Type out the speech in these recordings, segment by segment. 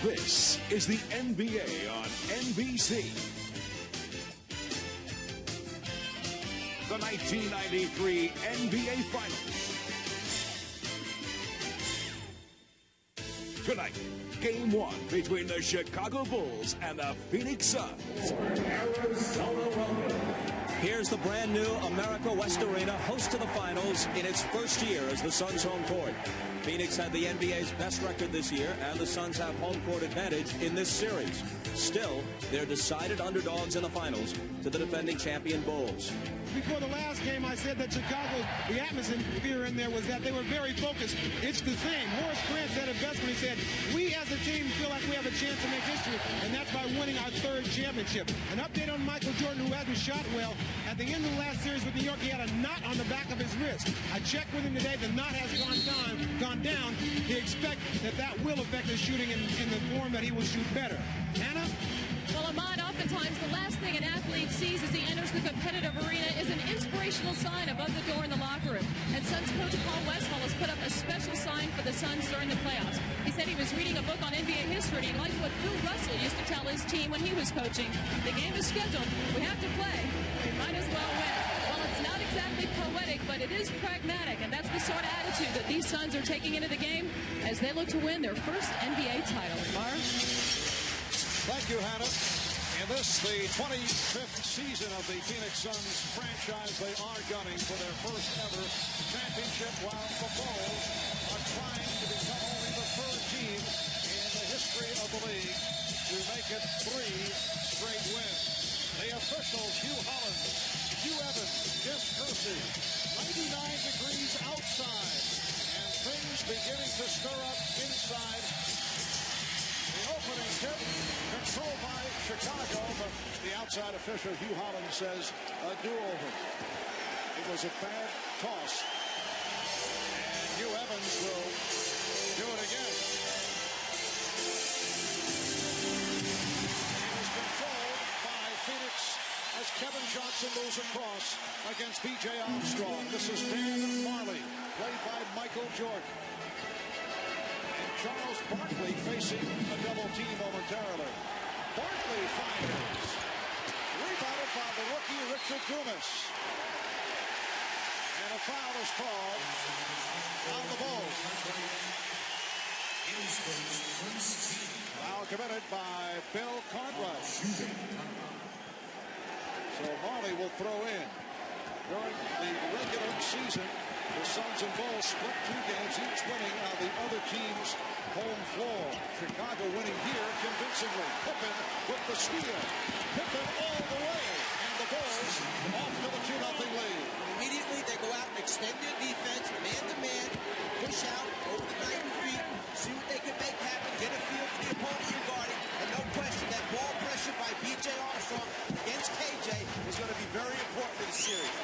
This is the NBA on NBC. The 1993 NBA Finals. Tonight, Game 1 between the Chicago Bulls and the Phoenix Suns. Here's the brand new America West Arena, host to the finals in its first year as the Suns' home court. Phoenix had the NBA's best record this year, and the Suns have home court advantage in this series. Still, they're decided underdogs in the finals to the defending champion Bulls. Before the last game, I said that Chicago, the atmosphere in there was that they were very focused. It's the same. Horace Grant said it best when he said, we as a team feel like we have a chance to make history, and that's by winning our third championship. An update on Michael Jordan, who hasn't shot well. At the end of the last series with New York, he had a knot on the back of his wrist. I checked with him today. The knot has gone down. He expects that will affect his shooting in the form that he will shoot better. Hannah? Well, Ahmad, oftentimes the last thing an athlete sees as he enters the competitive arena is an inspirational sign above the door in the locker room. And Suns coach Paul Westphal has put up a special sign for the Suns during the playoffs. He said he was reading a book on NBA history, and he liked what Bill Russell used to tell his team when he was coaching. The game is scheduled. We have to play. We might as well win. Well, it's not exactly poetic, but it is pragmatic, and that's the sort of attitude that these Suns are taking into the game as they look to win their first NBA title. Thank you, Hannah. In this, the 25th season of the Phoenix Suns franchise, they are gunning for their first ever championship, while the Bulls are trying to become only the third team in the history of the league to make it 3 straight wins. The officials, Hugh Hollins, Hugh Evans, Jess Kersey, 99 degrees outside, and things beginning to stir up inside. The opening tip controlled by Chicago, but the outside official, Hugh Hollins, says a do-over. It was a bad toss. And Hugh Evans will do it again. It is controlled by Phoenix as Kevin Johnson moves across against B.J. Armstrong. This is Dan Marley, played by Michael Jordan. Charles Barkley facing a double team momentarily. Barkley fires. Rebounded by the rookie Richard Dumas. And a foul is called on the Bulls. Foul committed by Bill Cartwright. So Marley will throw in. During the regular season, the Suns and Bulls split 2 games, each winning on the other team's home floor. Chicago winning here convincingly. Pippen with the steal. Pippen all the way. And the Bulls off to the 2-0 lead. Immediately they go out and extend their defense, man-to-man, push out over the 90 feet, see what they can make happen, get a feel for the opponent you're guarding, and no question that ball pressure by B.J. Armstrong against KJ is going to be very important in the series.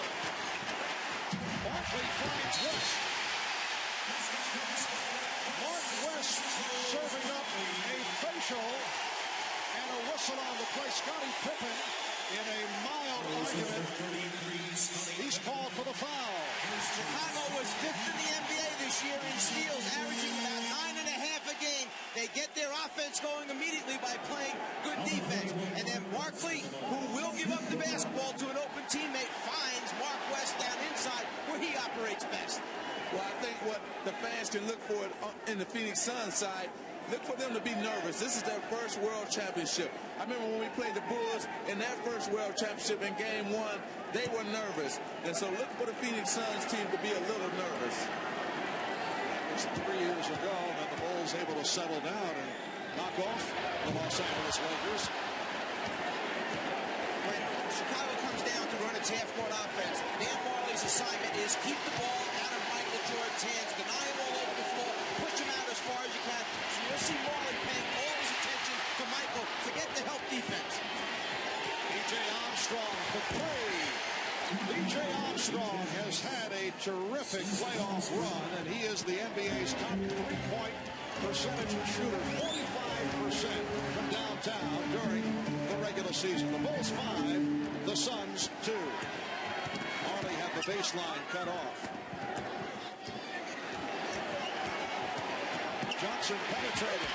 Barkley finds West. Mark West serving up a facial and a whistle on the play. Scottie Pippen in a mild argument. He's called for the foul. Chicago was 5th in the NBA this year in steals, averaging about 9.5 a game. They get their offense going immediately by playing good defense. And then Barkley, who will give up the basketball to an open teammate, finds Mark West down inside where he operates best. Well, I think what the fans can look for in the Phoenix Suns side, look for them to be nervous. This is their first world championship. I remember when we played the Bulls in that first world championship in Game 1, they were nervous. And so look for the Phoenix Suns team to be a little nervous. It was 3 years ago, and the Bulls able to settle down and knock off the Los Angeles Lakers. When Chicago comes down to run its half-court offense, Dan Marley's assignment is keep the ball out of Michael Jordan's hands, deny him all over the floor, push him out as far as you can. So you'll see Marley paying all his attention to Michael. Forget the help defense. B.J. Armstrong for 3. B.J. Armstrong has had a terrific playoff run, and he is the NBA's top 3-point percentage shooter, 45% from downtown during the regular season. The Bulls 5, the Suns 2. Marley had the baseline cut off. Johnson penetrated.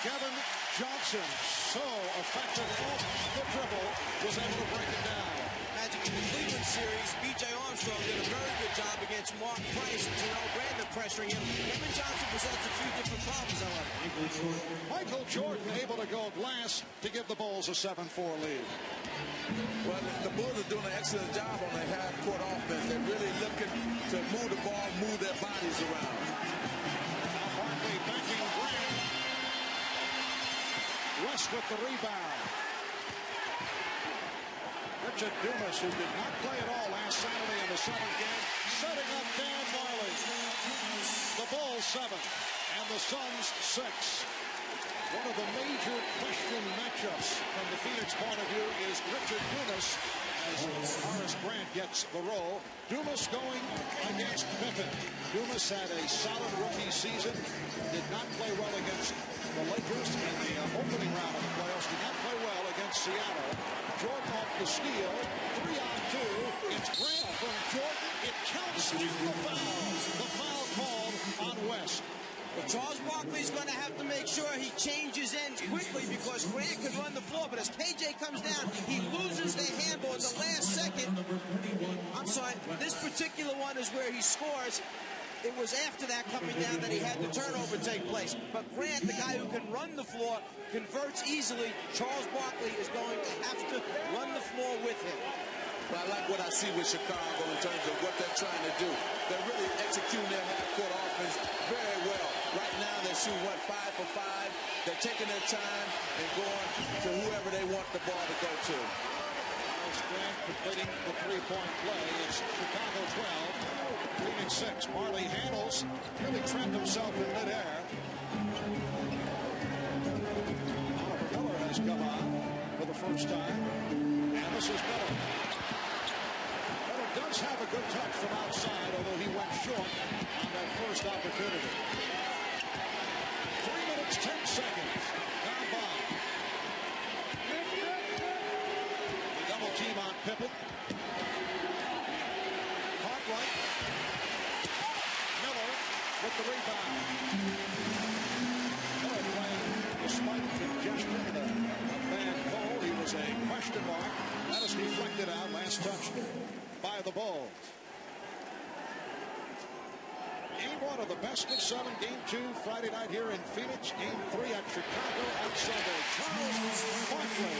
Kevin Johnson, so effective off the dribble, was able to break it down. Magic in the Cleveland series, B.J. Armstrong did a very good job against Mark Price and Terrell Brandon pressuring him. Kevin Johnson presents a few different problems, however. Michael Jordan able to go glass to give the Bulls a 7-4 lead. Well, the Bulls are doing an excellent job on their half-court offense. They're really looking to move the ball, move their bodies around. Now Barkley backing Grant. West with the rebound. Richard Dumas, who did not play at all last Saturday in the seventh game, setting up Dan Marley. The Bulls 7 and the Suns 6. One of the major question matchups from the Phoenix point of view is Richard Dumas as Horace Grant gets the role. Dumas going against Pippen. Dumas had a solid rookie season. Did not play well against the Lakers in the opening round of the playoffs. Did not play well against Seattle. Jordan off the steal. 3-on-2. It's Grant from Jordan. It counts the foul. The foul called on West. Well, Charles Barkley's going to have to make sure he changes ends quickly because Grant can run the floor, but as KJ comes down, he loses the handle at the last second. I'm sorry, this particular one is where he scores. It was after that coming down that he had the turnover take place. But Grant, the guy who can run the floor, converts easily. Charles Barkley is going to have to run the floor with him. But I like what I see with Chicago in terms of what they're trying to do. They're really executing their half-court offense very well. Right now, they're shooting, 5 for 5. They're taking their time and going to whoever they want the ball to go to. Grant completing the three-point play. It's Chicago 12, Phoenix 6. Marley handles, really trapped himself in midair. Oliver Miller has come on for the first time. And this is Miller. Miller does have a good touch from outside, although he went short on that first opportunity. 3 minutes, 10 seconds. Gone by. Double team on Pippen. Cartwright. Miller with the rebound. Miller playing despite congestion of Van Cole. He was a question mark. That is deflected out. Last touch by the Bulls. Game 1 of the best of 7. Game 2 Friday night here in Phoenix. Game 3 at Chicago on Sunday. Charles Barkley.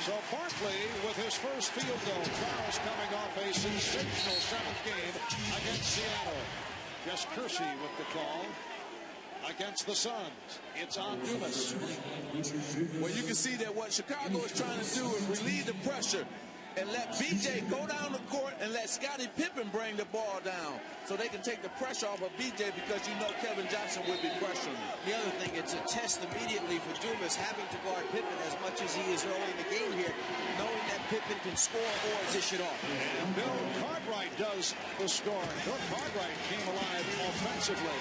So Barkley with his first field goal. Charles coming off a sensational 7th game against Seattle. Jess Kersey with the call against the Suns. It's on Dumas. Well, you can see that what Chicago is trying to do is relieve the pressure and let BJ go down the court and let Scottie Pippen bring the ball down so they can take the pressure off of BJ because you know Kevin Johnson will be pressuring. The other thing, it's a test immediately for Dumas having to guard Pippen as much as he is early in the game here, knowing that Pippen can score or dish it off. And Bill Cartwright does the scoring. Bill Cartwright came alive offensively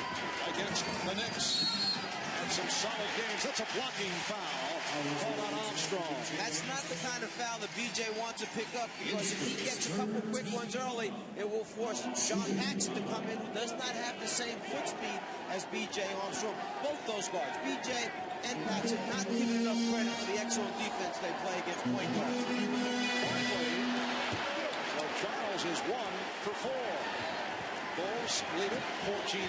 against the Knicks. And some solid games. That's a blocking foul called on Armstrong. That's not the kind of foul that BJ wants to pick up because if he gets a couple quick ones early, it will force John Paxson to come in, who does not have the same foot speed as BJ Armstrong. Both those guards, BJ and Paxson, not giving enough credit for the excellent defense they play against point guards. So Charles is 1 for 4. Bulls lead it 14-8.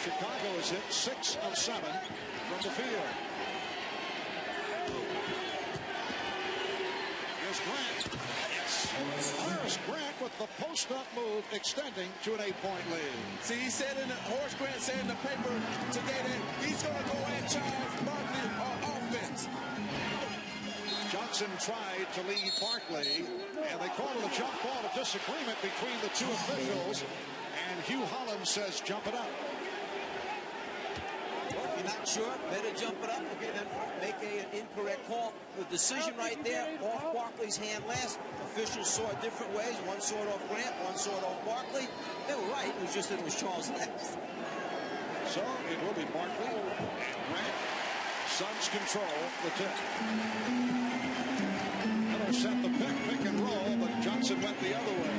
Chicago is hit 6 of 7 from the field. Here's Grant. Yes. Horace Grant with the post-up move extending to an 8-point lead. See, he said Horace Grant said in the paper today that he's going to go at Charles Barkley on offense. Johnson tried to lead Barkley, and they called it a jump ball, a disagreement between the two officials. And Hugh Holland says, jump it up. Well, if you're not sure, better jump it up. Okay, then make an incorrect call. The decision right there, off Barkley's hand last. Officials saw it different ways. One saw it off Grant, one saw it off Barkley. They were right. It was just that it was Charles last. So it will be Barkley and Grant. Suns control the tip. Miller set the pick and roll, but Johnson went the other way.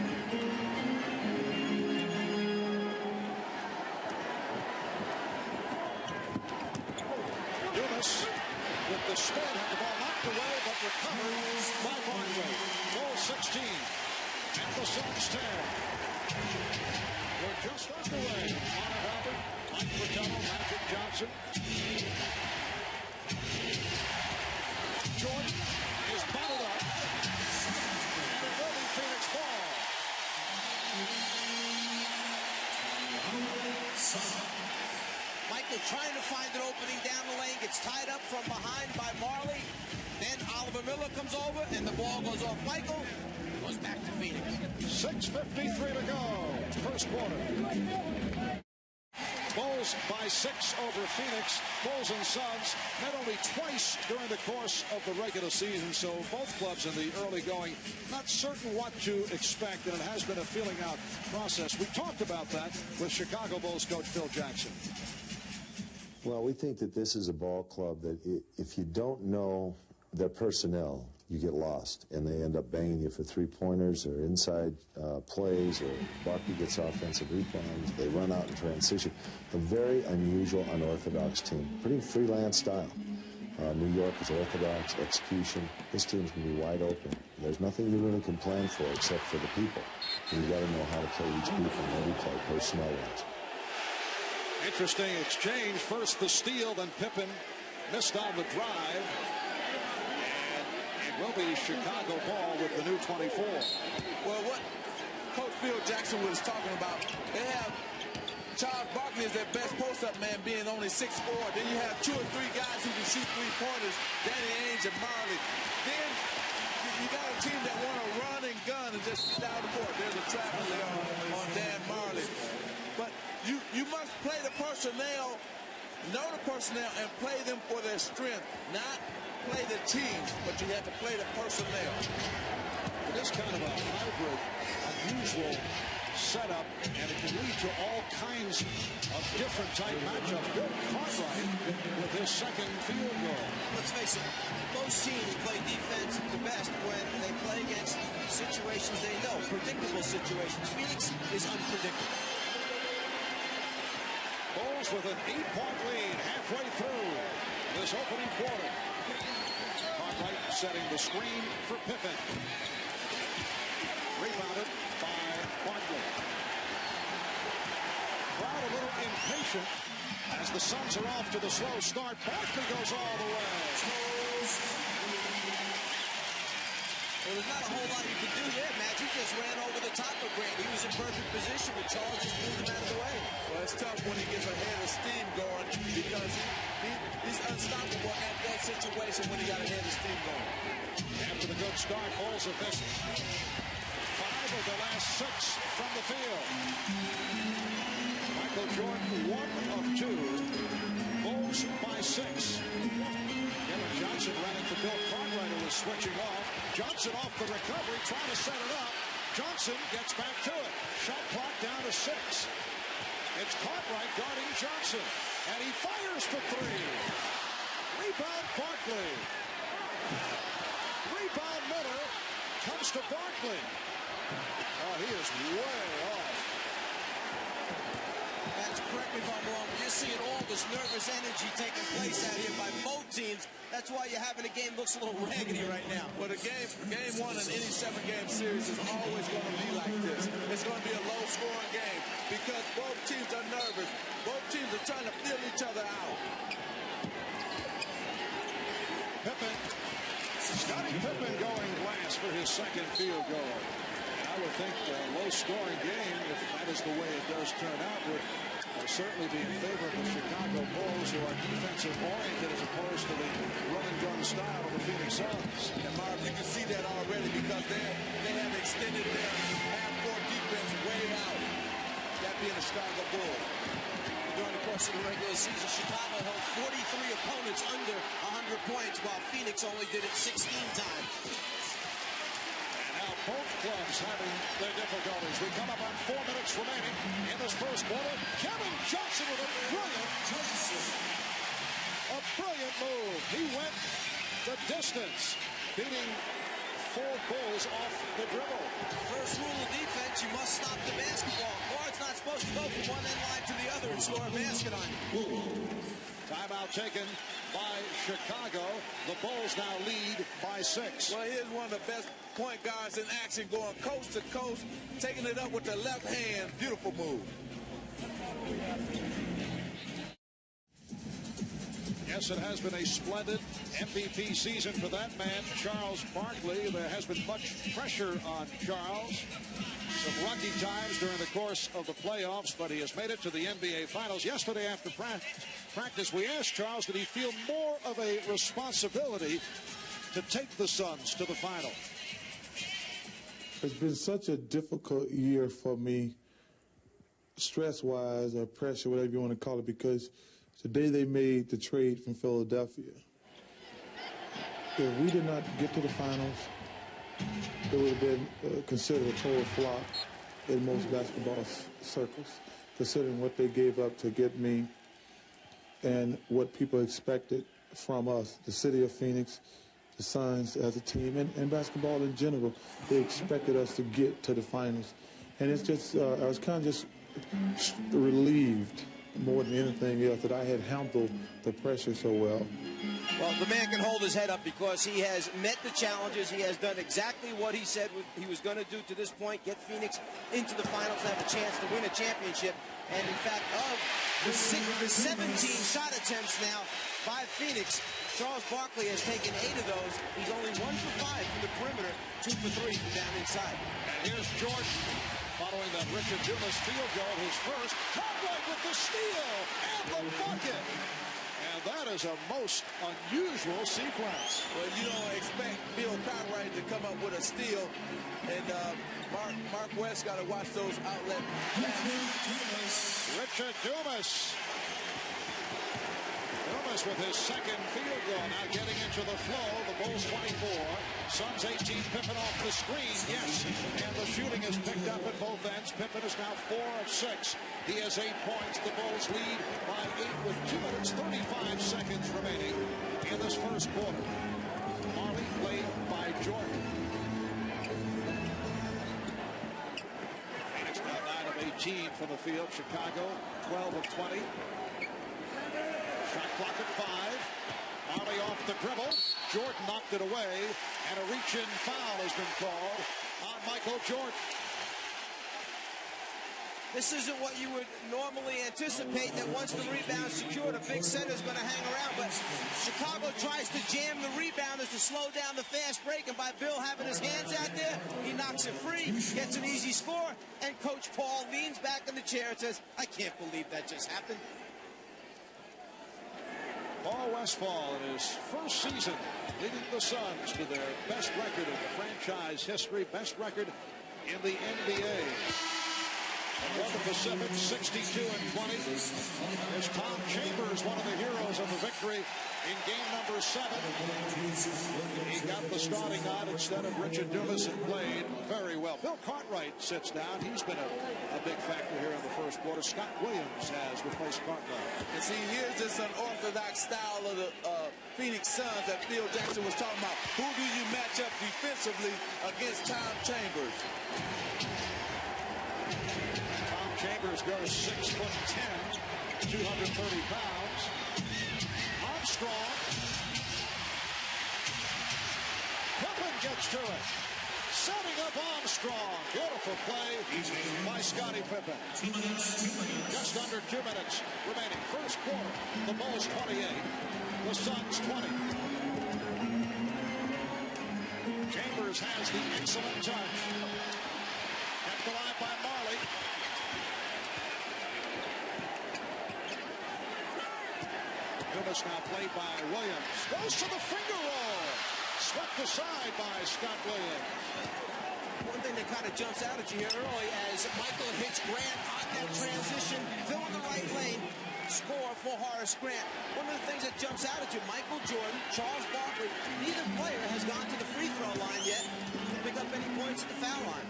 a spin, had the ball knocked away, but recovered by Barkley. Goal 16, and the Suns 10. We're just underway. Connor Albert, Mike Fratello, Magic Johnson. Jordan is bottled up, and it will be Phoenix ball. Michael trying to find an opening down the lane, gets tied up from behind by Marley. Then Oliver Miller comes over, and the ball goes off Michael. Goes back to Phoenix. 6:53 to go. First quarter. Bulls by 6 over Phoenix. Bulls and Suns met only twice during the course of the regular season, so both clubs in the early going not certain what to expect, and it has been a feeling out process. We talked about that with Chicago Bulls coach Phil Jackson. Well, we think that this is a ball club that if you don't know their personnel, you get lost, and they end up banging you for three-pointers or inside plays, or Barkley gets offensive rebounds. They run out in transition. A very unusual, unorthodox team. Pretty freelance style. New York is orthodox, execution. This team's going to be wide open. There's nothing you really can plan for except for the people. And you've got to know how to play each people in every play, personnel-wise. Interesting exchange. First the steal, then Pippen missed on the drive. Will be Chicago ball with the new 24. Well, what Coach Phil Jackson was talking about, they have Charles Barkley as their best post-up man, being only 6'4". Then you have 2 or 3 guys who can shoot three-pointers, Danny Ainge and Marley. Then you got a team that want to run and gun and just get down the court. There's a trap there on Dan Marley. But you must play the personnel, know the personnel, and play them for their strength, not play the team, but you have to play the personnel. It is kind of a hybrid, unusual setup, and it can lead to all kinds of different type matchups. Bill Cartwright with his second field goal. Let's face it, most teams play defense the best when they play against situations they know, predictable situations. Phoenix is unpredictable. Bulls with an 8-point lead halfway through this opening quarter. Cartwright setting the screen for Pippen. Rebounded by Barkley. Crowd a little impatient as the Suns are off to the slow start. Barkley goes all the way. Well, there's not a whole lot you can do there, Matt. He just ran over the top of Grant. He was in perfect position, but Charles just moved him out of the way. Well, it's tough when he gets a head of steam going because he's unstoppable at that situation when he got a head of steam going. After the good start, Bulls have missed 5 of the last 6 from the field. Michael Jordan, 1 of 2. Bulls by 6. Kevin Johnson running for Bill Cartwright, who was switching off. Johnson off the recovery, trying to set it up. Johnson gets back to it. Shot clock down to 6. It's Cartwright guarding Johnson, and he fires for 3. Rebound Barkley. Rebound Miller comes to Barkley. Oh, he is way off. That's correct me if I'm wrong. You're seeing all this nervous energy taking place out here by both teams. That's why you're having a game that looks a little raggedy right now. Well, the game 1 in any 7-game series is always going to be like this. It's going to be a low-scoring game because both teams are nervous. Both teams are trying to feel each other out. Pippen. Scottie Pippen going last for his second field goal. And I would think a low-scoring game, if that is the way it does turn out, would certainly be in favor of the Chicago Bulls, who are defensive-oriented as opposed to the run-and-gun style of the Phoenix Suns. And Marv, you can see that already because they have extended their half-court defense way out. That being the Chicago Bulls. During the course of the regular season, Chicago held 43 opponents under 100 points, while Phoenix only did it 16 times. And now both clubs having their difficulties. We come up on 4 minutes remaining in this first quarter. Kevin Johnson with a brilliant move. He went the distance, beating 4 Bulls off the dribble. First rule of defense, you must stop the basketball. Guard's not supposed to go from one end line to the other and score a basket on you. Timeout taken by Chicago. The Bulls now lead by 6. Well, here's one of the best point guards in action, going coast to coast, taking it up with the left hand. Beautiful move. Yes, it has been a splendid MVP season for that man, Charles Barkley. There has been much pressure on Charles. Some rocky times during the course of the playoffs, but he has made it to the NBA Finals. Yesterday after practice, we asked Charles, did he feel more of a responsibility to take the Suns to the final? It's been such a difficult year for me, stress-wise or pressure, whatever you want to call it, because the day they made the trade from Philadelphia, if we did not get to the finals, it would have been considered a total flop in most basketball circles, considering what they gave up to get me and what people expected from us, the city of Phoenix, the Suns as a team, and basketball in general. They expected us to get to the finals. And it's just, I was kind of just relieved more than anything else that I had handled the pressure so well. Well, the man can hold his head up because he has met the challenges. He has done exactly what he said he was going to do to this point, get Phoenix into the finals and have a chance to win a championship. And in fact, of the 17 shot attempts now by Phoenix, Charles Barkley has taken 8 of those. He's only 1 for 5 from the perimeter, 2 for 3 from down inside. And here's Jordan following that Richard Dumas field goal, his first. Cartwright with the steal and the bucket. And that is a most unusual sequence. Well, you don't expect Bill Cartwright to come up with a steal. And Mark West got to watch those outlet passes. Richard Dumas. Dumas with his second field goal, now getting into the flow. The Bulls 24, Suns 18. Pippen off the screen, yes. And the shooting is picked up at both ends. Pippen is now 4 of 6. He has 8 points. The Bulls lead by 8 with 2 minutes 35 seconds remaining in this first quarter. Marley played by Jordan. Phoenix now 9 of 18 from the field. Chicago 12 of 20. Shot clock at 5. Marley off the dribble. Jordan knocked it away, and a reach-in foul has been called on Michael Jordan. This isn't what you would normally anticipate, that once the rebound's secured, a big center's going to hang around. But Chicago tries to jam the rebounders to slow down the fast break, and by Bill having his hands out there, he knocks it free, gets an easy score, and Coach Paul leans back in the chair and says, I can't believe that just happened. Paul Westphal in his first season leading the Suns to their best record in the franchise history, best record in the NBA. From the Pacific, 62 and 20. There's Tom Chambers, one of the heroes of the victory in game number 7. He got the starting nod instead of Richard Dumas and played very well. Bill Cartwright sits down. He's been a big factor here in the first quarter. Scott Williams has replaced Cartwright. And see, here's this unorthodox style of the Phoenix Suns that Phil Jackson was talking about. Who do you match up defensively against Tom Chambers? Chambers goes 6'10", 230 pounds. Armstrong. Pippen gets to it. Setting up Armstrong. Beautiful play by Scottie Pippen. Just under 2 minutes remaining. First quarter. The Bulls 28. The Suns 20. Chambers has the excellent touch. Kept alive by Marley. Dumas now played by Williams. Goes to the finger roll. Swept aside by Scott Williams. One thing that kind of jumps out at you here early as Michael hits Grant on that transition, filling the right lane, score for Horace Grant. One of the things that jumps out at you, Michael Jordan, Charles Barkley, neither player has gone to the free throw line yet to pick up any points at the foul line.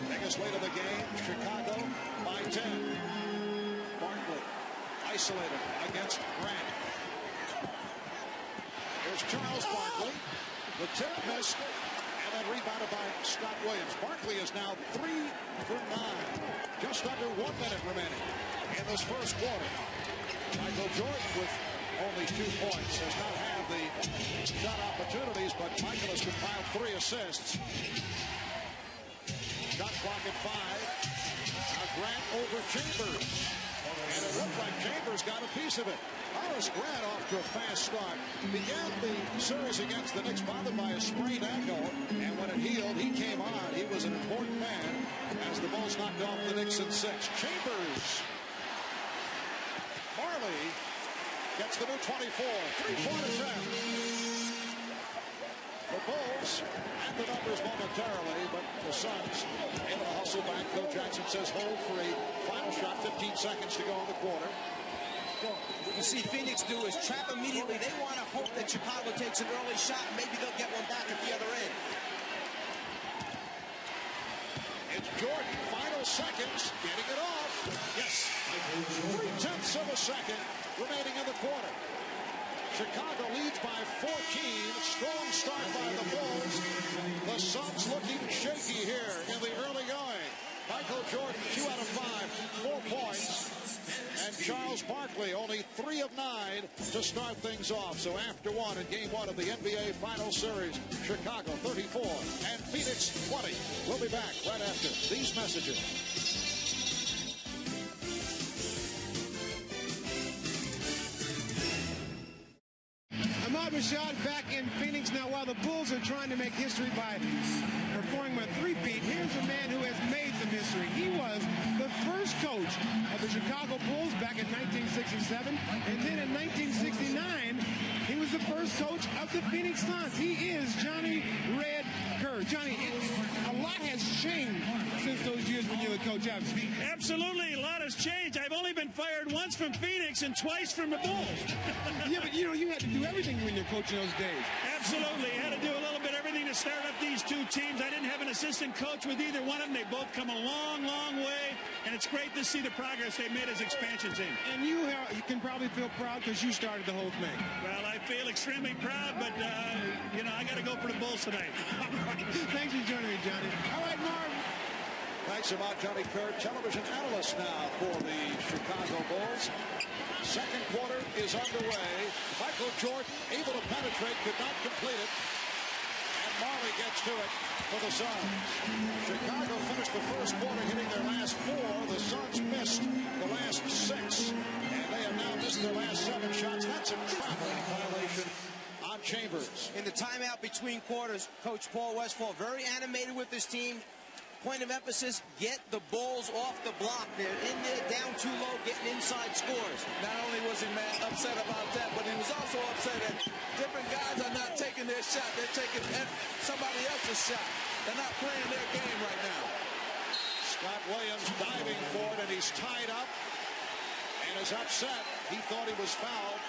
Biggest lead of the game, Chicago by 10. Barkley isolated against Grant. Here's Charles Barkley. The tip missed, and then rebounded by Scott Williams. Barkley is now 3 for 9. Just under 1 minute remaining in this first quarter. Michael Jordan with only 2 points. Does not have the shot opportunities, but Michael has compiled 3 assists. Shot clock at 5. Now Grant over Chambers. And it looked like Chambers got a piece of it. Horace Grant off to a fast start. Began the series against the Knicks bothered by a sprained ankle. And when it healed, he came on. He was an important man as the Bulls knocked off the Knicks in 6. Chambers. Marley gets the new 24. 3-point attempt. The Bulls had the numbers momentarily, but the Suns able to hustle back. Phil Jackson says hold for a final shot. 15 seconds to go in the quarter. Well, what you see Phoenix do is trap immediately. They want to hope that Chicago takes an early shot, and maybe they'll get one back at the other end. It's Jordan, final seconds, getting it off. Yes, 3/10 of a second remaining in the quarter. Chicago leads by 14. Strong start by the Bulls. The Suns looking shaky here in the early going. Michael Jordan, 2 out of 5, 4 points. And Charles Barkley, only 3 of 9 to start things off. So after 1 in Game 1 of the NBA Finals Series, Chicago 34 and Phoenix 20. We'll be back right after these messages. Rashad back in Phoenix now. While the Bulls are trying to make history by performing a three-peat, here's a man who has made some history. He was the first coach of the Chicago Bulls back in 1967, and then in 1969, he was the first coach of the Phoenix Suns. He is Johnny Red Kerr. Johnny, a lot has changed since those years when you were coach. Absolutely, a lot has changed. I've only been fired once from Phoenix and twice from the Bulls. Yeah, but you know, you had to do everything when you're coaching those days. Absolutely. Had to do a little bit everything to start up these two teams. I didn't have an assistant coach with either one of them. They both come a long, long way, and it's great to see the progress they've made as expansion team. And you can probably feel proud because you started the whole thing. Well, I feel extremely proud, but, you know, I got to go for the Bulls tonight. Thanks for joining me, Johnny. All right, Marv. Thanks a lot, Johnny Kerr, television analyst now for the Chicago Bulls. Second quarter is underway. Michael Jordan able to penetrate, could not complete it. And Marley gets to it for the Suns. Chicago finished the first quarter hitting their last 4. The Suns missed the last 6. And they have now missed their last 7 shots. That's a traveling violation on Chambers. In the timeout between quarters, Coach Paul Westphal very animated with his team. Point of emphasis, get the Bulls off the block. They're in there, down too low, getting inside scores. Not only was he upset about that, but he was also upset that different guys are not taking their shot. They're taking somebody else's shot. They're not playing their game right now. Scott Williams diving for it, and he's tied up and is upset. He thought he was fouled.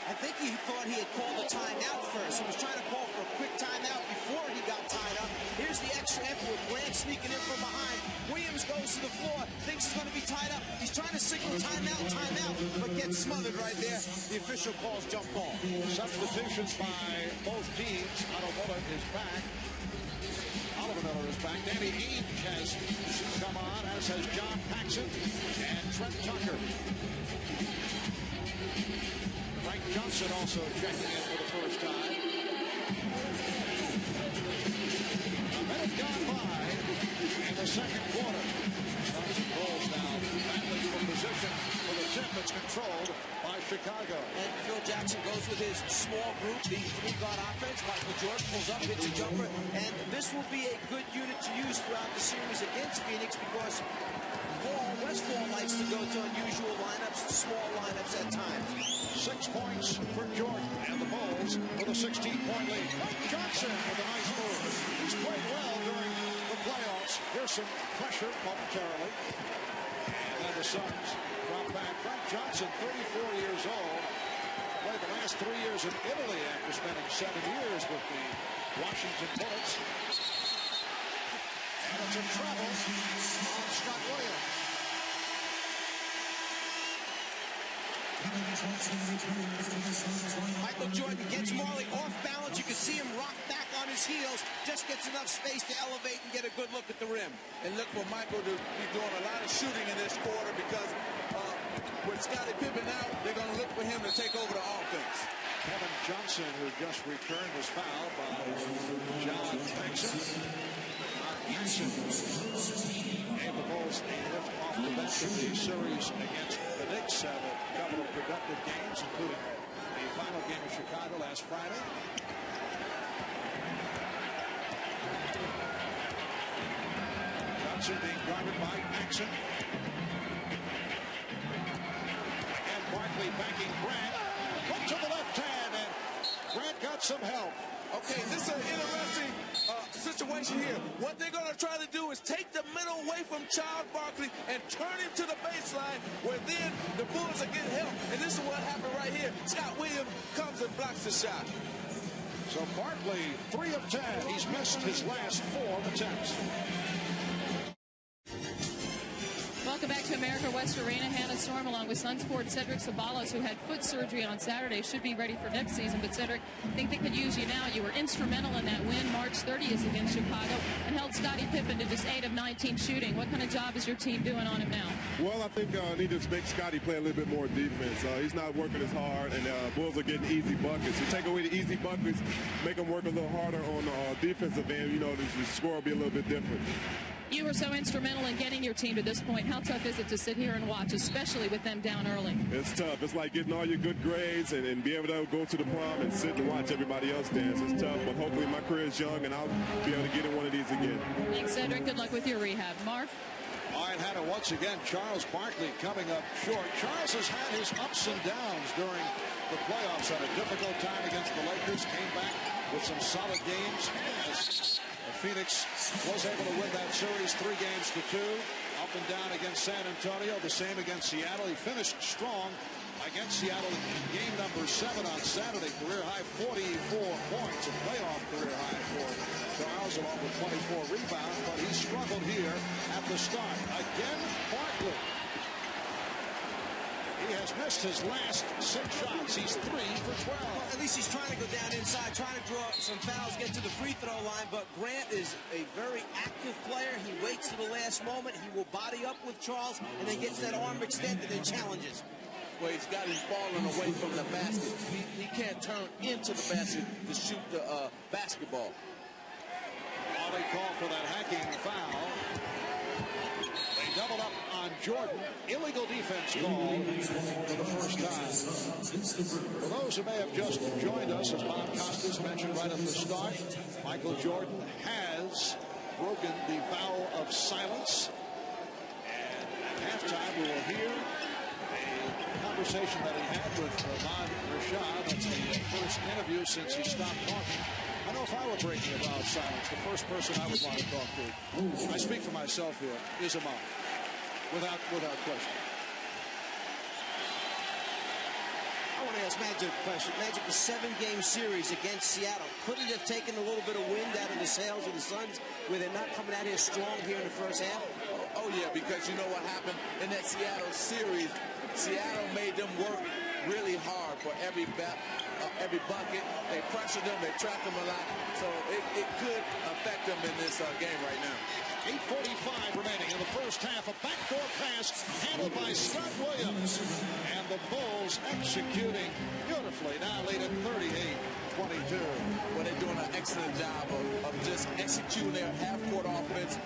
I think he thought he had called a timeout first. He was trying to call for a quick timeout before he got tied up. Here's the extra effort with Grant sneaking in from behind. Williams goes to the floor, thinks he's going to be tied up. He's trying to signal timeout, but gets smothered right there. The official calls jump ball. Substitutions by both teams. Otto Miller is back. Oliver Miller is back. Danny Ainge has come on, as has John Paxson and Trent Tucker. Frank Johnson also checking in for the first time. A minute gone by in the second quarter. Suns and Bulls now battling for position for the tip that's controlled by Chicago. And Phil Jackson goes with his small group, the three-guard offense. Michael Jordan pulls up, hits a jumper, and this will be a good unit to use throughout the series against Phoenix because Paul Westphal likes to go to unusual lineups, small lineups at times. 6 points for Jordan and the Bulls with a 16-point lead. Frank Johnson with a nice move. He's played well during the playoffs. Here's some pressure momentarily. And then the Suns drop back. Frank Johnson, 34 years old, played the last 3 years in Italy after spending 7 years with the Washington Bullets. And it's a trouble on Scott Williams. Michael Jordan gets Marley off balance. You can see him rock back on his heels. Just gets enough space to elevate and get a good look at the rim. And look for Michael to be doing a lot of shooting in this quarter because with Scottie Pippen out, they're going to look for him to take over the offense. Kevin Johnson, who just returned, was fouled by John Paxson. Gave the Bulls a lift off the bench in the series against the Knicks. Had a couple of productive games, including the final game of Chicago last Friday. Johnson being guarded by Paxson. And Barkley backing Grant. Put to the left hand, and Grant got some help. Okay, this is an interesting situation here. What they're going to try to do is take the middle away from Charles Barkley and turn him to the baseline, where then the Bulls are getting help. And this is what happened right here. Scott Williams comes and blocks the shot. So Barkley, 3 of 10. He's missed his last 4 attempts. Welcome back to America West Arena. Hannah Storm, along with Suns forward Cedric Ceballos, who had foot surgery on Saturday, should be ready for next season. But Cedric, I think they could use you now. You were instrumental in that win March 30th against Chicago and held Scottie Pippen to just 8 of 19 shooting. What kind of job is your team doing on him now? Well, I think need to make Scottie play a little bit more defense. He's not working as hard, and Bulls are getting easy buckets. You take away the easy buckets, make them work a little harder on the defensive end. You know, the score will be a little bit different. You were so instrumental in getting your team to this point. How tough is it to sit here and watch, especially with them down early? It's tough. It's like getting all your good grades and be able to go to the prom and sit and watch everybody else dance. It's tough, but hopefully my career is young and I'll be able to get in one of these again. Thanks, Cedric. Good luck with your rehab. Marv? All right, Hannah, once again, Charles Barkley coming up short. Charles has had his ups and downs during the playoffs. Had a difficult time against the Lakers. Came back with some solid games. As Phoenix was able to win that series 3 games to 2. Up and down against San Antonio. The same against Seattle. He finished strong against Seattle in game number 7 on Saturday. Career high 44 points. A playoff career high for Charles, along with 24 rebounds. But he struggled here at the start. Again, Barkley. He has missed his last 6 shots. He's 3 for 12. Well, at least he's trying to go down inside, trying to draw some fouls, get to the free throw line. But Grant is a very active player. He waits to the last moment. He will body up with Charles and then gets that arm extended and challenges. Well, he's got him falling away from the basket. He can't turn into the basket to shoot the basketball. Ollie called for that hacking foul. They doubled up on Jordan. Illegal defense call for the first time. For those who may have just joined us, as Bob Costas mentioned right at the start, Michael Jordan has broken the vow of silence. And at halftime, we will hear a conversation that he had with Ahmad Rashad. That's the first interview since he stopped talking. I know if I were breaking a vow of silence, the first person I would want to talk to, I speak for myself here, is Ahmad. Without question. I want to ask Magic a question. Magic, the 7-game series against Seattle, couldn't it have taken a little bit of wind out of the sails of the Suns where they're not coming out here strong here in the first half? Oh yeah, because you know what happened in that Seattle series? Seattle made them work really hard for every bucket. They pressured them, they trapped them a lot. So it could affect them in this game right now. 8:45 remaining in the first half. A backdoor pass handled by Scott Williams. And the Bulls executing beautifully. Now lead at 38-22. Well, they're doing an excellent job of just executing their half-court offense,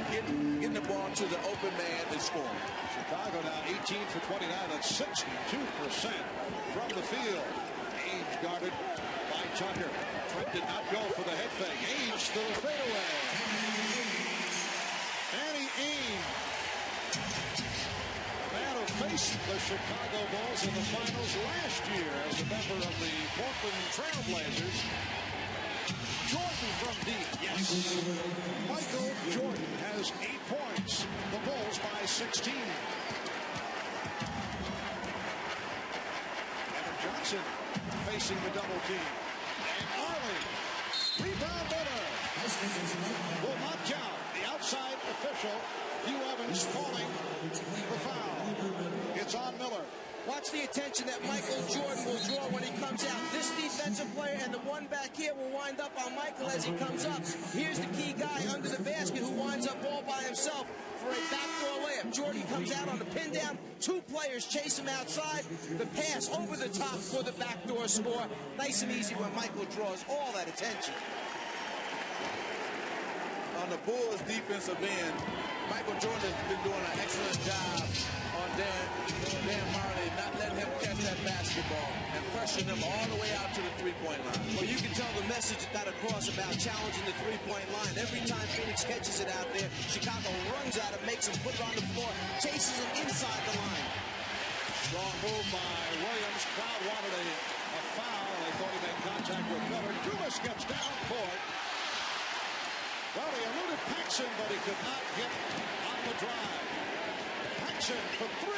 getting the ball to the open man and scoring. Chicago now 18 for 29. That's 62% from the field. Ainge guarded by Tucker. Trent did not go for the head fake. Ainge to the fadeaway. Danny Ainge, the man who faced the Chicago Bulls in the finals last year as a member of the Portland Trailblazers. Jordan from deep, yes. Michael Jordan has 8 points. The Bulls by 16. Kevin Johnson facing the double team. And Arley, rebound better. Will not count. The outside official, Hugh Evans, calling the foul. It's on Miller. Watch the attention that Michael Jordan will draw when he comes out. This defensive player and the one back here will wind up on Michael as he comes up. Here's the key guy under the basket who winds up all by himself. for a backdoor layup. Jordy comes out on the pin down. 2 players chase him outside. The pass over the top for the backdoor score. Nice and easy when Michael draws all that attention. On the Bulls' defensive end, Michael Jordan has been doing an excellent job on Dan Marley, not letting him catch that basketball and pressuring him all the way out to the three-point line. Well, you can tell the message got across about challenging the three-point line. Every time Phoenix catches it out there, Chicago runs at him, makes him put it on the floor, chases him inside the line. Strong move by Williams. Crowd wanted a foul. They thought he made contact with Miller. Dumas gets down court. Well, he eluded Paxson, but he could not get on the drive. Paxson for 3.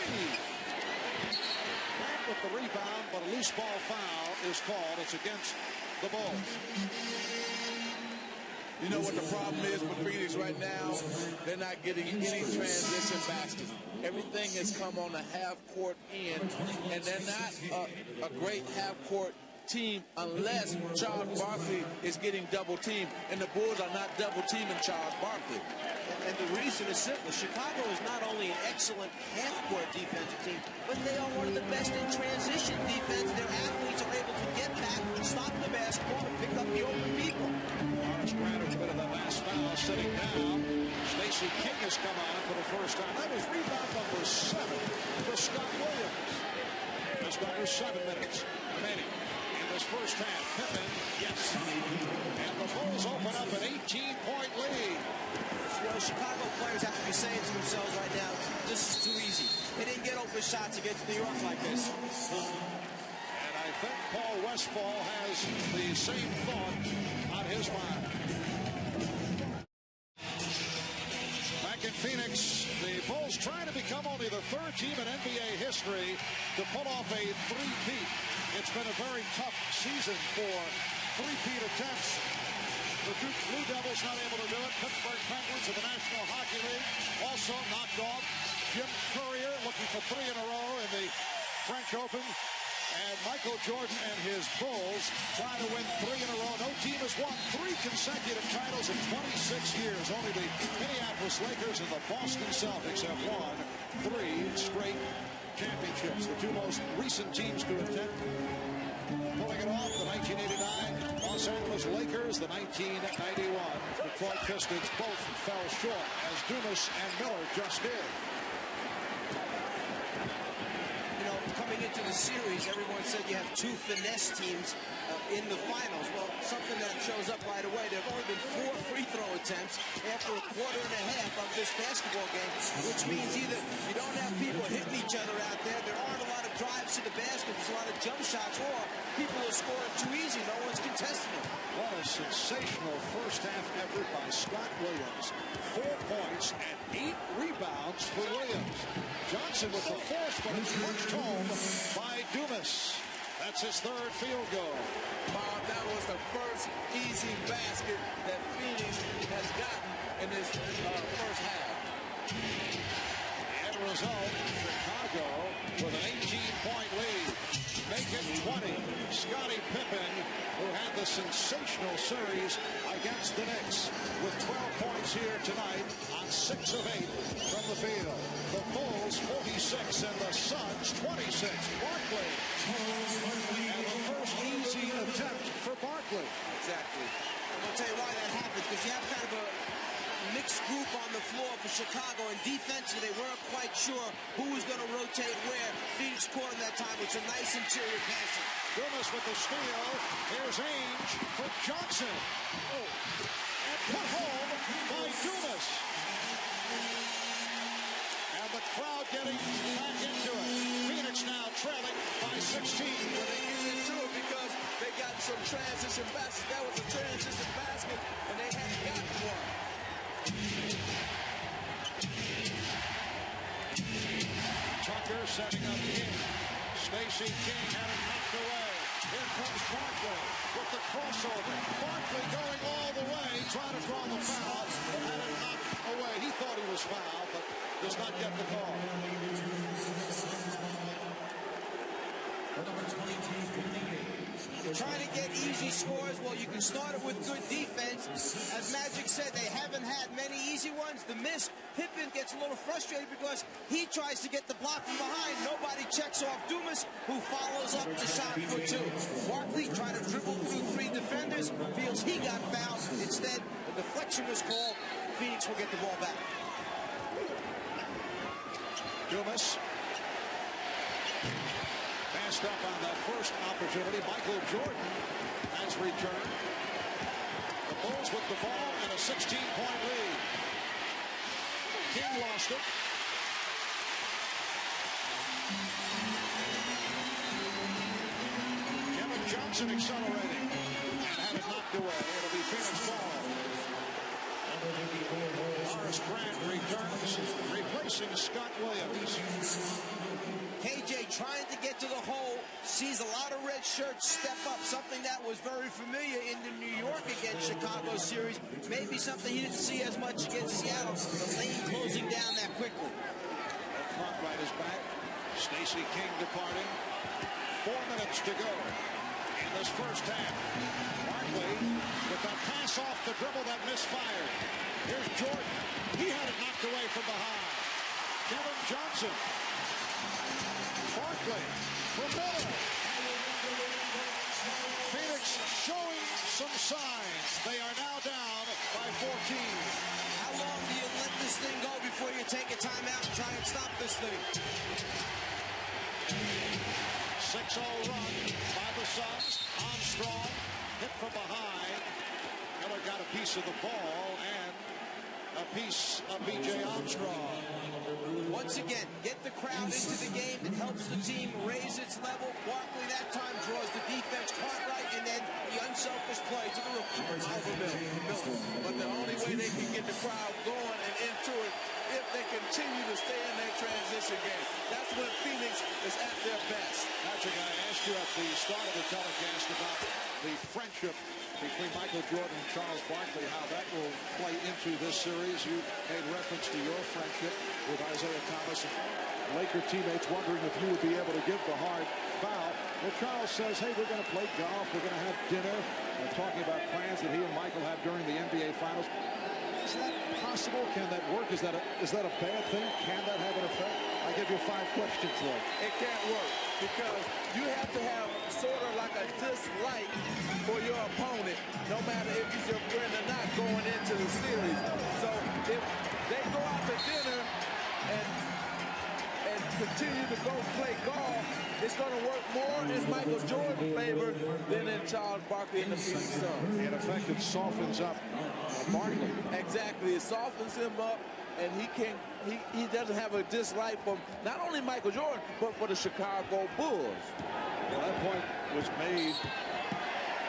Grant with the rebound, but a loose ball foul is called. It's against the Bulls. You know what the problem is for Phoenix right now? They're not getting any transition baskets. Everything has come on the half-court end, and they're not a great half-court team unless Charles Barkley is getting double-teamed, and the Bulls are not double-teaming Charles Barkley. And the reason is simple. Chicago is not only an excellent half-court defensive team, but they are one of the best in transition defense. Their athletes are able to get back, stop the basketball, and pick up the open people. Morris Grant a bit of the last foul, sitting down. Stacey King has come on for the first time. That was rebound number 7 for Scott Williams. Just under 7 minutes remaining in this first half. Pippen, yes. And the Bulls open up an 18-point lead. You know, Chicago players have to be saying to themselves right now, this is too easy. They didn't get open shots against New York like this. And I think Paul Westphal has the same thought on his mind. Back in Phoenix, the Bulls trying to become only the 3rd team in NBA history to pull off a three-peat. It's been a very tough season for three-peat attempts. The Blue Devils not able to do it. Pittsburgh Penguins of the National Hockey League also knocked off. Jim Courier looking for 3 in a row in the French Open. And Michael Jordan and his Bulls trying to win 3 in a row. No team has won 3 consecutive titles in 26 years. Only the Minneapolis Lakers and the Boston Celtics have won 3 straight championships. The 2 most recent teams to attempt pulling it off, the 1989 Los Angeles Lakers, the 1991 Detroit Pistons, both fell short, as Dumas and Miller just did. You know, coming into the series, everyone said you have 2 finesse teams in the finals. Well, something that shows up right away, there have only been 4 free throw attempts after a quarter and a half of this basketball game, which means either you don't have people hitting each other out there, there aren't a lot of drives to the basket, there's a lot of jump shots, or people are scoring too easy, no one's contesting it. What a sensational first half effort by Scott Williams. 4 points and 8 rebounds for Williams. Johnson with the force, but it's punched home by Dumas. That's his 3rd field goal. Bob, that was the first easy basket that Phoenix has gotten in this first half. The end result, Chicago with an 18-point lead. Make it 20. Scottie Pippen, who had the sensational series against the Knicks, with 12 points here tonight on 6 of 8 from the field. The Bulls 46 and the Suns 26. Barkley. And the first easy attempt for Barkley. Exactly. I'm going to tell you why that happened, because you have kind of a mixed group on the floor for Chicago, and defensively they weren't quite sure who was going to rotate where. Phoenix caught him that time with some nice interior passing. Dumas with the steal. Here's Ainge for Johnson. Oh. And put home by Dumas. And the crowd getting back into it. Phoenix now trailing by 16. But they get into it because they got some transition baskets. That was a transition basket, and they hadn't gotten one. Tucker setting up King. Stacey King had it knocked away. Here comes Barkley with the crossover. Barkley going all the way, trying to draw the foul, but had it knocked away. He thought he was fouled, but does not get the call. You're trying to get easy scores. Well, you can start it with good defense. As Magic said, they haven't had many easy ones. The miss, Pippen gets a little frustrated because he tries to get the block from behind. Nobody checks off Dumas, who follows up the shot for two. Barkley trying to dribble through three defenders, feels he got fouled. Instead, the deflection was called. Phoenix will get the ball back. Dumas passed up on that first opportunity. Michael Jordan has returned. The Bulls with the ball and a 16-point lead. King lost it. Kevin Johnson accelerating and had it knocked away. It'll be Phoenix ball. Horace Grant returns, replacing Scott Williams. KJ trying to get to the hole, sees a lot of red shirts step up, something that was very familiar in the New York against Chicago series. Maybe something he didn't see as much against Seattle. The lane closing down that quickly. Clock right is back. Stacey King departing. 4 minutes to go in this first half. Barkley with that pass off the dribble that misfired. Here's Jordan. He had it knocked away from behind. Kevin Johnson. Barkley for Miller. Phoenix showing some signs. They are now down by 14. How long do you let this thing go before you take a timeout and try and stop this thing? 6-0 run by the Suns. Armstrong hit from behind. Miller got a piece of the ball and a piece of B.J. Armstrong. Once again, get the crowd into the game. It helps the team raise its level. Barkley that time draws the defense Cartwright, and then the unselfish play to the rookie. But the only way they can get the crowd going and into it if they continue to stay in their transition game. That's when Phoenix is at their best. Patrick, I asked you at the start of the telecast about the friendship between Michael Jordan and Charles Barkley, how that will play into this series. You made reference to your friendship with Isaiah Thomas and Laker teammates, wondering if you would be able to give the hard foul. Well, Charles says, hey, we're going to play golf, we're going to have dinner. We're talking about plans that he and Michael have during the NBA Finals. Is that possible? Can that work? Is that a bad thing? Can that have an effect? I give you 5 questions, though. It can't work because you have to have sort of like a dislike for your opponent, no matter if he's your friend or not, going into the series. So if they go out to dinner and continue to go play golf, it's going to work more in Michael Jordan's favor than in Charles Barkley and the Phoenix Suns. In effect, it softens up Barkley. Exactly. It softens him up, and he doesn't have a dislike for not only Michael Jordan, but for the Chicago Bulls. Well, that point was made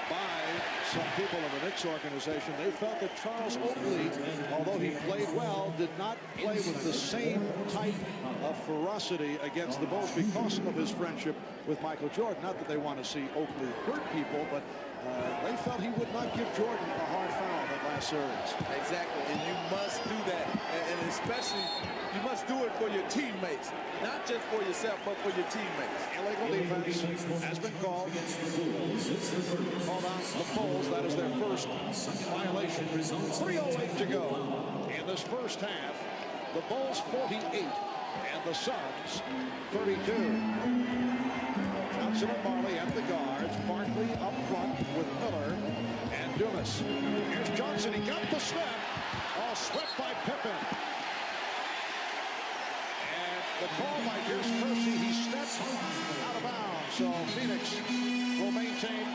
by some people in the Knicks organization. They felt that Charles Oakley, although he played well, did not play with the same type of ferocity against the Bulls because of his friendship with Michael Jordan. Not that they want to see Oakley hurt people, but they felt he would not give Jordan a hard foul that last series. Exactly, and you must do that, and especially you must do it for your teammates, not just for yourself, but for your teammates. Illegal defense has been called. Called on the Bulls. That is their first violation. 3:08 to go in this first half. The Bulls 48 and the Suns 32. Johnson and Marley at the guards. Barkley up front with Miller and Dumas. Here's Johnson. He got the step. All swept by Pippen. And the call by Pierce Kersey. He steps out of bounds. So Phoenix will maintain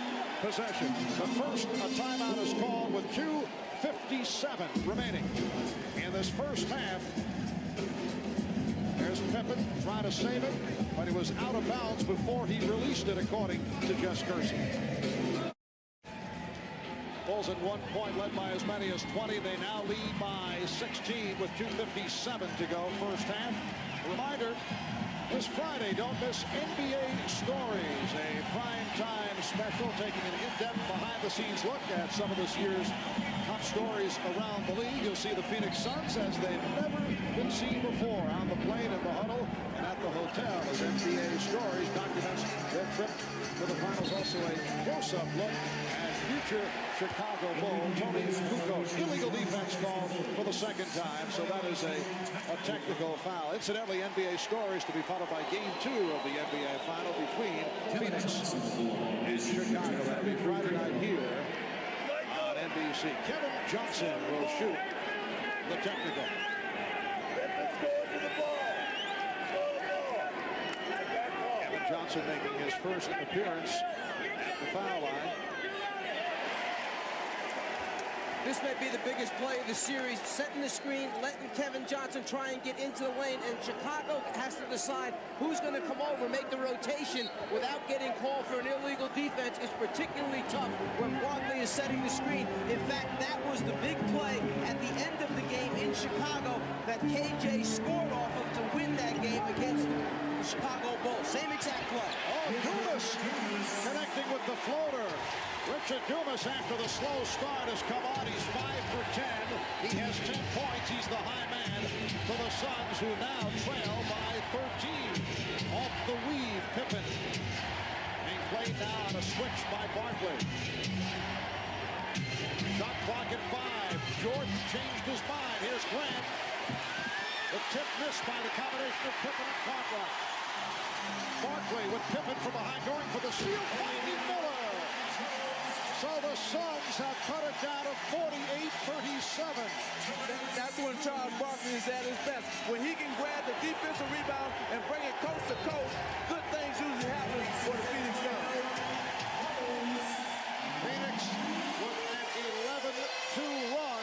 possession. The first, a timeout is called with 2:57 remaining in this first half. There's Pippen trying to save it, but he was out of bounds before he released it, according to Jess Kersey. Bulls at 1 point, led by as many as 20. They now lead by 16 with 2:57 to go first half. Reminder, this Friday, don't miss NBA Stories, a prime-time special taking an in-depth behind-the-scenes look at some of this year's top stories around the league. You'll see the Phoenix Suns as they've never been seen before on the plane, in the huddle, and at the hotel as NBA Stories documents their trip to the finals. Also a close-up look at future Chicago Bull Tony Kukoc. Illegal defense call for the second time, so that is a technical foul. Incidentally, NBA scores to be followed by Game 2 of the NBA Final between Phoenix and Chicago. That'll be Friday night here on NBC. Kevin Johnson will shoot the technical. Kevin Johnson making his first appearance at the foul line. This may be the biggest play of the series, setting the screen, letting Kevin Johnson try and get into the lane, and Chicago has to decide who's going to come over, make the rotation without getting called for an illegal defense. Is particularly tough when Barkley is setting the screen. In fact, that was the big play at the end of the game in Chicago that KJ scored off of to win that game against the Chicago Bulls. Same exact play. Oh, Dumas connecting with the floater. Richard Dumas, after the slow start, has come on. He's 5 for 10. He has 10 points. He's the high man for the Suns, who now trail by 13. Off the weave, Pippen. Being played now on a switch by Barkley. Shot clock at 5. Jordan changed his mind. Here's Grant. The tip missed by the combination of Pippen and Cartwright. Barkley with Pippen from behind, going for the steal, finding Miller. So the Suns have cut it down to 48-37. That's when Charles Barkley is at his best. When he can grab the defensive rebound and bring it coast to coast, good things usually happen for the Phoenix Suns. Phoenix with an 11-2 run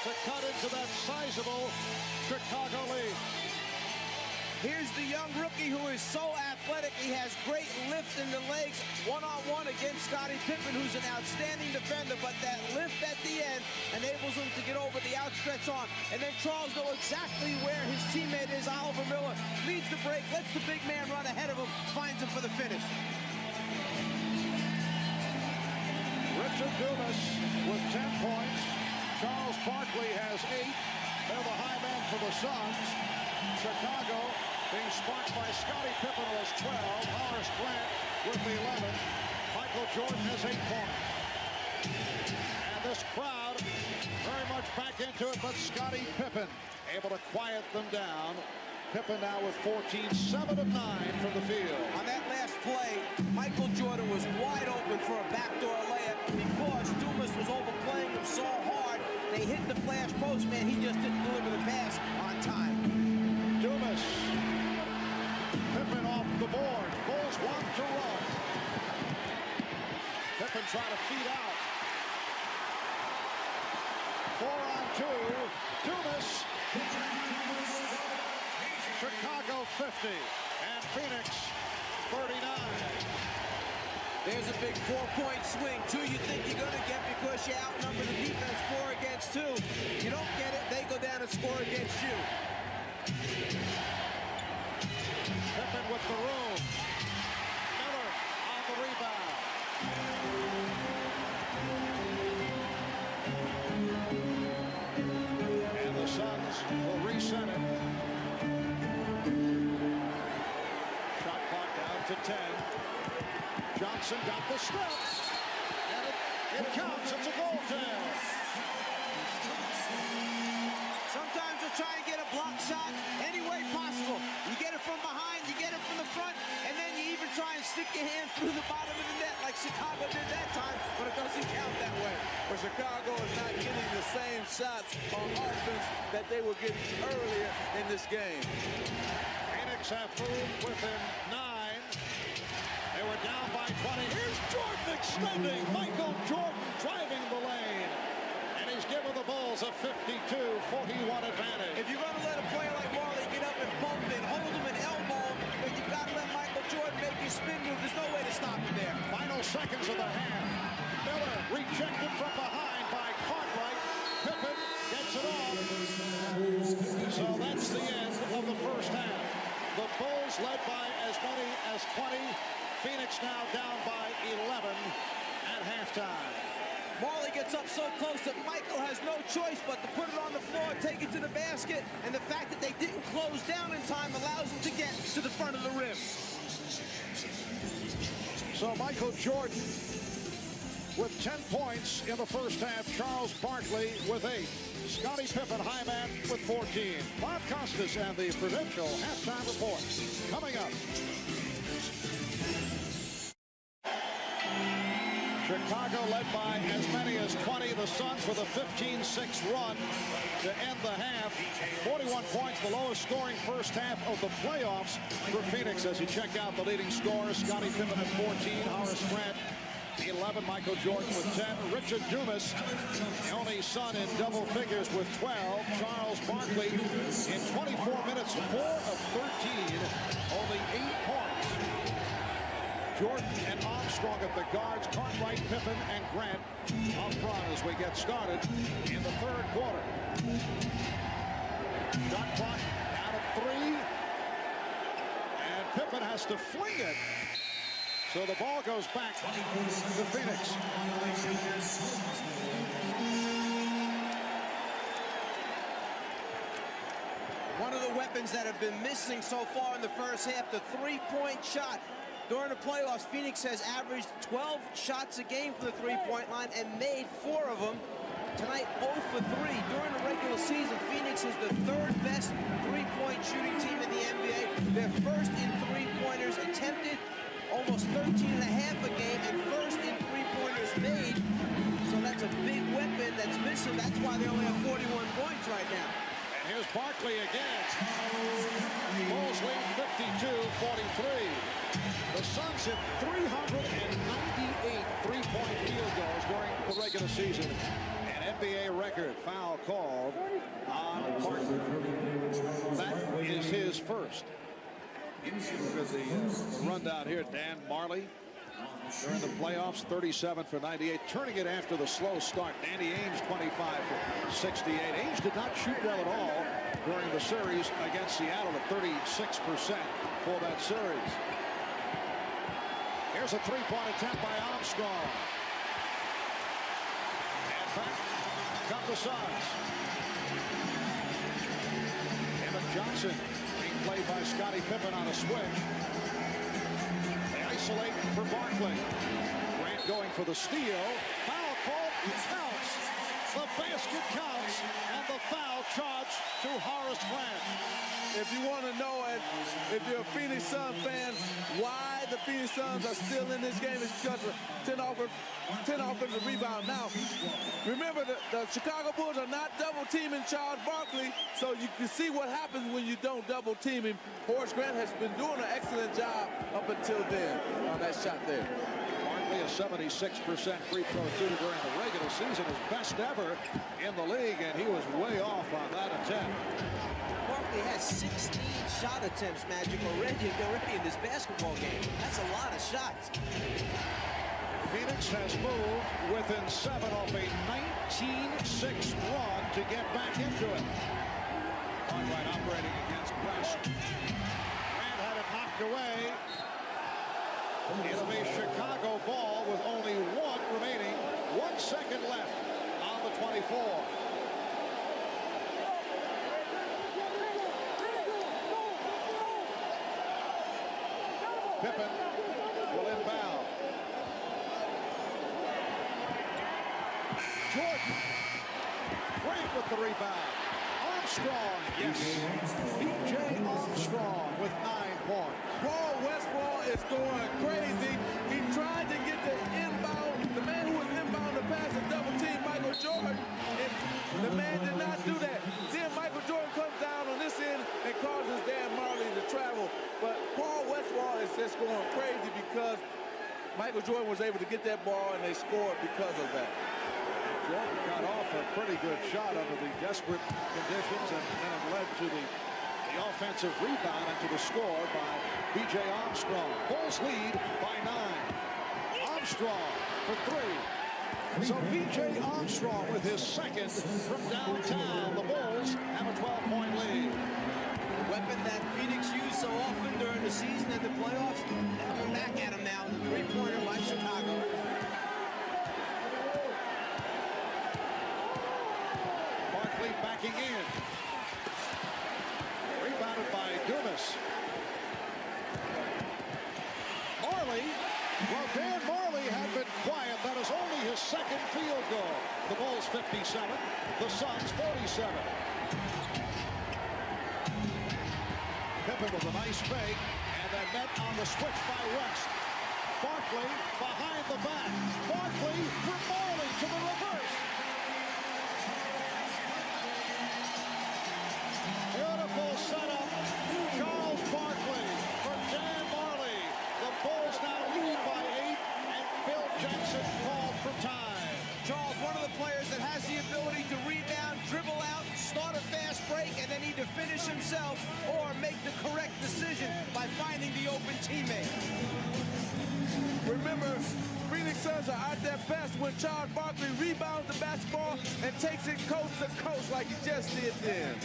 to cut into that sizable Chicago lead. Here's the young rookie who is so athletic. He has great lift in the legs, one-on-one against Scottie Pippen, who's an outstanding defender, but that lift at the end enables him to get over the outstretched arm. And then Charles knows exactly where his teammate is, Oliver Miller. Leads the break, lets the big man run ahead of him, finds him for the finish. Richard Dumas with 10 points. Charles Barkley has 8. They're the high man for the Suns. Chicago being sparked by Scottie Pippen, who has 12. Horace Grant with 11. Michael Jordan has 8 points. And this crowd very much back into it, but Scottie Pippen able to quiet them down. Pippen now with 14, 7 of 9 from the field. On that last play, Michael Jordan was wide open for a backdoor layup because Dumas was overplaying him so hard. They hit the flash post, man. He just didn't deliver the pass on time. Dumas. Pippen off the board. Bulls want to run. Pippen trying to feed out. 4-on-2. Dumas. Chicago 50. And Phoenix 39. There's a big 4-point swing. 2 you think you're going to get because you outnumber the defense 4 against 2. You don't get it, they go down and score against you. Pippen with the room. Miller on the rebound. And the Suns will reset it. Shot clock down to 10. Johnson got the step. And it counts. It's a goaltend. Sometimes you try and get a block shot any way possible. You get it from behind, you get it from the front, and then you even try and stick your hand through the bottom of the net like Chicago did that time, but it doesn't count that way. But Chicago is not getting the same shots on offense that they were getting earlier in this game. Phoenix have moved within 9. They were down by 20. Here's Jordan extending. Michael Jordan driving the lane. And he's given the Bulls a 52-41 advantage. If you're going to let a player like Marley get up and bump and hold him and elbow him, then you've got to let Michael Jordan make his spin move. There's no way to stop him there. Final seconds of the half. Miller rejected from behind by Cartwright. Pippen gets it off. So that's the end of the first half. The Bulls led by as many as 20. Phoenix now down by 11 at halftime. Marley gets up so close that Michael has no choice but to put it on the floor, take it to the basket, and the fact that they didn't close down in time allows him to get to the front of the rim. So Michael Jordan with 10 points in the first half. Charles Barkley with 8. Scottie Pippen, high man, with 14. Bob Costas and the Prudential halftime report coming up. Chicago led by as many as 20. The Suns with a 15-6 run to end the half. 41 points, the lowest scoring first half of the playoffs for Phoenix. As you check out the leading scorers, Scottie Pippen at 14, Horace Grant 11, Michael Jordan with 10, Richard Dumas, the only Sun in double figures with 12, Charles Barkley in 24 minutes, 4 of 13, only 8 points. Jordan and Armstrong at the guards, Cartwright, Pippen, and Grant up front as we get started in the third quarter. Shot clock out of 3, and Pippen has to fling it. So the ball goes back to Phoenix. One of the weapons that have been missing so far in the first half, the three-point shot. During the playoffs, Phoenix has averaged 12 shots a game from the three-point line and made 4 of them. Tonight, 0 for 3. During the regular season, Phoenix is the 3rd best three-point shooting team in the NBA. They're first in three-pointers attempted, almost 13.5 a game, and first in three-pointers made. So that's a big weapon that's missing. That's why they only have 41 points right now. And here's Barkley again. Bulls lead 52-43. The Suns hit 398 three-point field goals during the regular season. An NBA record foul called on Barkley. That is his first. Look at the rundown here. Dan Marley during the playoffs, 37 for 98, turning it after the slow start. Danny Ainge, 25 for 68. Ainge did not shoot well at all during the series against Seattle at 36% for that series. Here's a three-point attempt by Armstrong. And back come the Suns. Emmett Johnson being played by Scottie Pippen on a switch. They isolate for Barkley. Grant going for the steal. Foul call. Counts. The basket counts. And the foul charged to Horace Grant. If you want to know, if you're a Phoenix Suns fan, why the Phoenix Suns are still in this game is because of 10 offensive rebound. Now, remember, the Chicago Bulls are not double-teaming Charles Barkley, so you can see what happens when you don't double-team him. Horace Grant has been doing an excellent job up until then on that shot there. Barkley, a 76% free throw shooter during the regular season, his best ever in the league, and he was way off on that attempt. Barkley has 16 shot attempts, Magic, already in this basketball game. That's a lot of shots. Phoenix has moved within 7 off a 19-6 run to get back into it. Cartwright operating against press. Grant had it knocked away. It'll be Chicago ball with only 1 remaining. 1 second left on the 24. Pippen will inbound. Jordan. Grant with the rebound. Armstrong, yes. B.J. Armstrong with 9 points. Paul Westphal is going crazy. He tried to get the inbound. The man who was inbound to pass a double team, Michael Jordan. And the man did not do that. Then Michael Jordan comes down on this end and causes Dan Marley to travel. But Paul Westphal is just going crazy because Michael Jordan was able to get that ball and they scored because of that. Jordan got off a pretty good shot under the desperate conditions, and then it led to the offensive rebound and to the score by B.J. Armstrong. Bulls lead by 9. Armstrong for 3. So B.J. Armstrong with his second from downtown. The Bulls have a 12-point lead. The weapon that Phoenix used so often during the season and the playoffs, coming back at him now. Three-pointer by Chicago. Barkley backing in. Rebounded by Dumas. Marley broke 47, the Suns 47. Pippen with a nice fake, and then met on the switch by West. Barkley behind the back. Barkley for Marley to the reverse. Beautiful setup. Charles Barkley for Dan Marley. The Bulls now lead by 8, and Phil Jackson called for time. Charles, one of the players that has the ability to rebound, dribble out, start a fast break, and then either finish himself or make the correct decision by finding the open teammate. Remember, Phoenix Suns are at their best when Charles Barkley rebounds the basketball and takes it coast to coast like he just did then.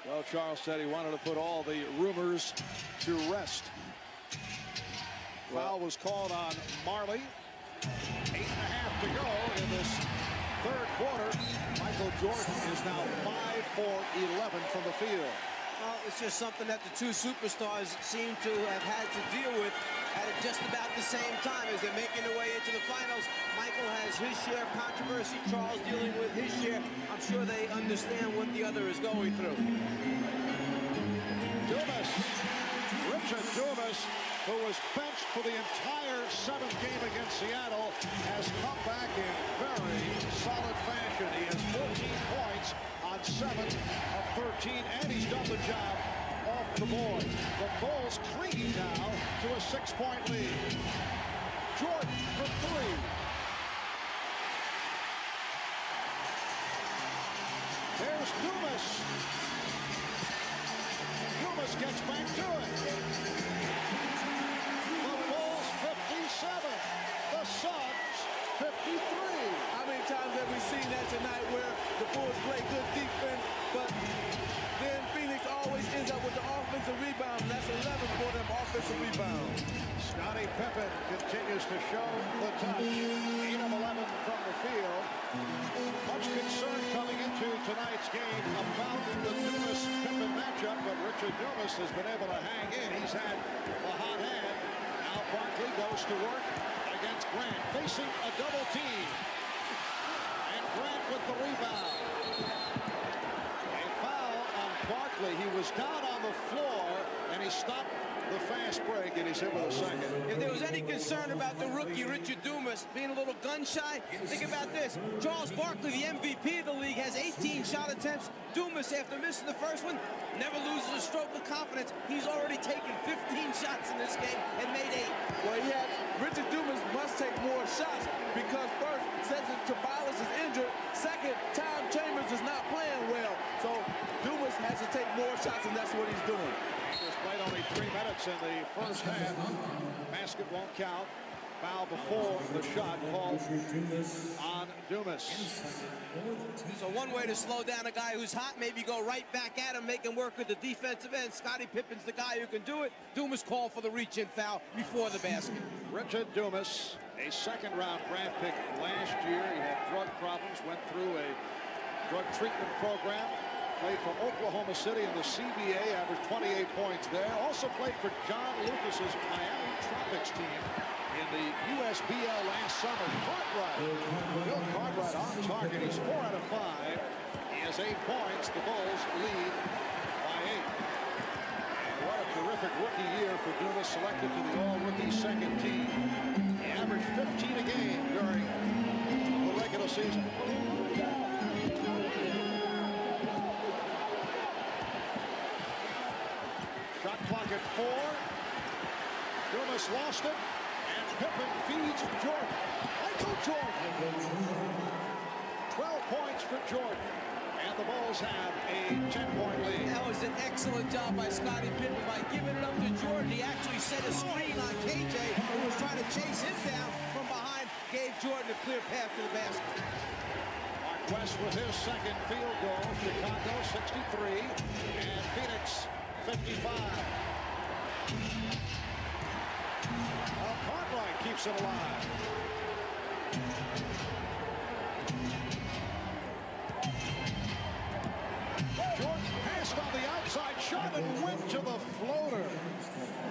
Well, Charles said he wanted to put all the rumors to rest. Foul was called on Marley. 8.5 to go in this third quarter. Michael Jordan is now 5 for 11 from the field. Well, it's just something that the two superstars seem to have had to deal with at just about the same time as they're making their way into the finals. Michael has his share of controversy, Charles dealing with his share. I'm sure they understand what the other is going through. Dumas, Richard Dumas, who was benched for the entire 7th game against Seattle, has come back in very solid fashion. He has 14 points on 7 of 13, and he's done the job off the board. The Bulls clinging now to a 6-point lead. Jordan for 3. There's Dumas. Dumas gets back to it. The Bulls 57. The Suns 53. How many times have we seen that tonight where the Bulls play good defense, but then Phoenix always ends up with the offensive rebound, and that's 11 for them offensive rebounds. Scottie Pippen continues to show the touch. 8 of 11 from the field. Much concern coming into tonight's game about the Dumas-Pippen matchup, but Richard Dumas has been able to hang in. He's had a hot hand. Now Barkley goes to work against Grant, facing a double team. And Grant with the rebound. A foul on Barkley. He was down on the floor, and he stopped the fast break, and he's hit with a second. If there was any concern about the rookie, Richard Dumas, being a little gun-shy, think about this. Charles Barkley, the MVP of the league, has 18 shot attempts. Dumas, after missing the first one, never loses a stroke of confidence. He's already taken 15 shots in this game and made 8. Well, Richard Dumas must take more shots because first, Cedric Ceballos is injured. Second, Tom Chambers is not playing well. So Dumas has to take more shots, and that's what he's doing. Just played only 3 minutes in the first half. Basket won't count. Foul before the shot called on Dumas. So one way to slow down a guy who's hot, maybe go right back at him, make him work at the defensive end. Scottie Pippen's the guy who can do it. Dumas called for the reach-in foul before the basket. Richard Dumas, a second-round draft pick last year. He had drug problems, went through a drug treatment program. Played for Oklahoma City in the CBA, averaged 28 points there. Also played for John Lucas's Miami Tropics team in the USBL last summer. Bill Cartwright on target. He's 4 out of 5. He has 8 points. The Bulls lead by 8. And what a terrific rookie year for Dumas, selected to the all-rookie second team. He averaged 15 a game during the regular season. Shot clock at 4. Dumas lost it, and Pippen feeds Jordan. Michael Jordan. 12 points for Jordan, and the Bulls have a 10-point lead. That was an excellent job by Scottie Pippen by giving it up to Jordan. He actually set a screen on KJ, who was trying to chase him down from behind, gave Jordan a clear path to the basket. Mark West with his second field goal. Chicago 63, and Phoenix 55. Well, Cartwright keeps it alive. Jordan passed on the outside shot and went to the floater.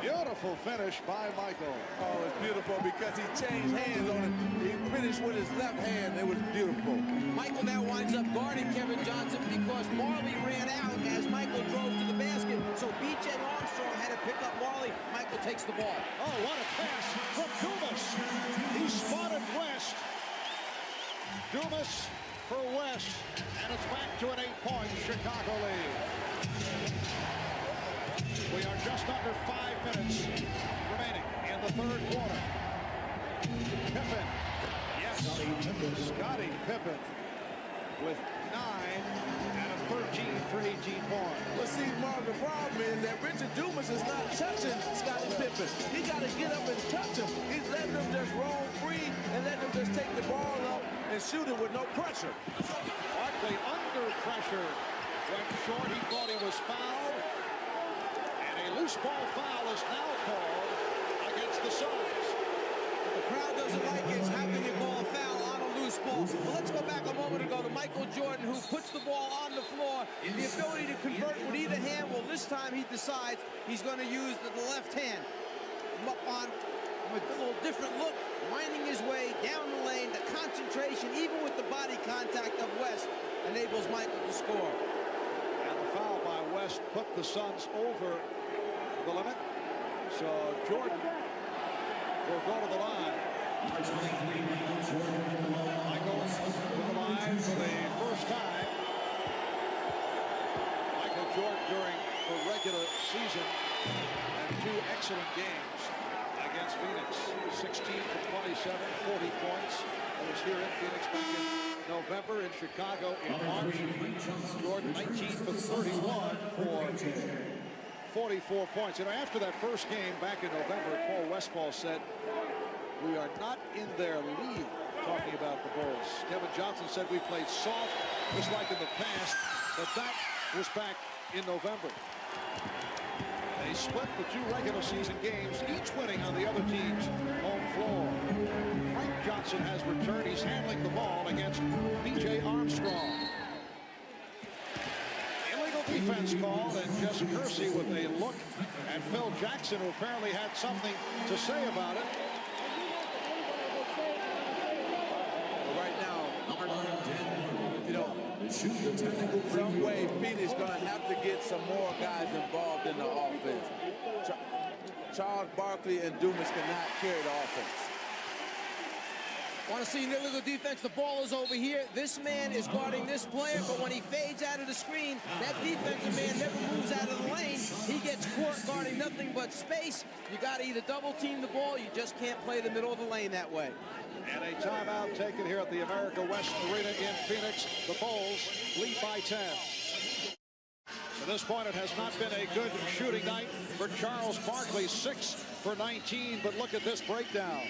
Beautiful beautiful finish by Michael. Oh, it's beautiful because he changed hands on it. He finished with his left hand. It was beautiful. Michael now winds up guarding Kevin Johnson because Marley ran out as Michael drove to the basket. So B.J. Armstrong had to pick up Marley. Michael takes the ball. Oh, what a pass from Dumas. He spotted West. Dumas for West. And it's back to an 8-point Chicago lead. We are just under 5 minutes remaining in the third quarter. Pippen. Yes. Scottie Pippen with 9 and a 13 for 18 points. But see, Mark, the problem is that Richard Dumas is not touching Scottie Pippen. He got to get up and touch him. He's letting him just roam free and letting him just take the ball up and shoot it with no pressure. Barkley under pressure. Went short. He thought he was fouled. And a loose ball foul is now called against the Suns. The crowd doesn't like it. How can you call a foul on a loose ball? Well, let's go back a moment ago to Michael Jordan, who puts the ball on the floor. The ability to convert with either hand. Well, this time he decides he's going to use the left hand. Up on a little different look, winding his way down the lane. The concentration, even with the body contact of West, enables Michael to score. And the foul by West put the Suns over the limit. So Jordan will go to the line. Michael to the line for the first time. Michael Jordan during the regular season and 2 excellent games against Phoenix. 16 for 27, 40 points. That was here in Phoenix back in November, in Chicago in March. Jordan 19 for 31 for 44 points. You know, after that first game back in November, Paul Westphal said, "We are not in their league," talking about the Bulls. Kevin Johnson said, "We played soft, just like in the past," but that was back in November. They split the 2 regular season games, each winning on the other team's home floor. Frank Johnson has returned. He's handling the ball against B.J. Armstrong. Illegal defense called, and Jess Kersey with a look at Phil Jackson, who apparently had something to say about it. Well, right now, you know, some way Phoenix going to have to get some more guys involved in the offense. Charles Barkley and Dumas cannot carry the offense. Want to see an illegal defense? The ball is over here. This man is guarding this player, but when he fades out of the screen, that defensive man never moves out of the lane. He gets caught guarding nothing but space. You got to either double team the ball. You just can't play the middle of the lane that way. And a timeout taken here at the America West Arena in Phoenix. The Bulls lead by 10. To this point, it has not been a good shooting night for Charles Barkley. 6 for 19, but look at this breakdown.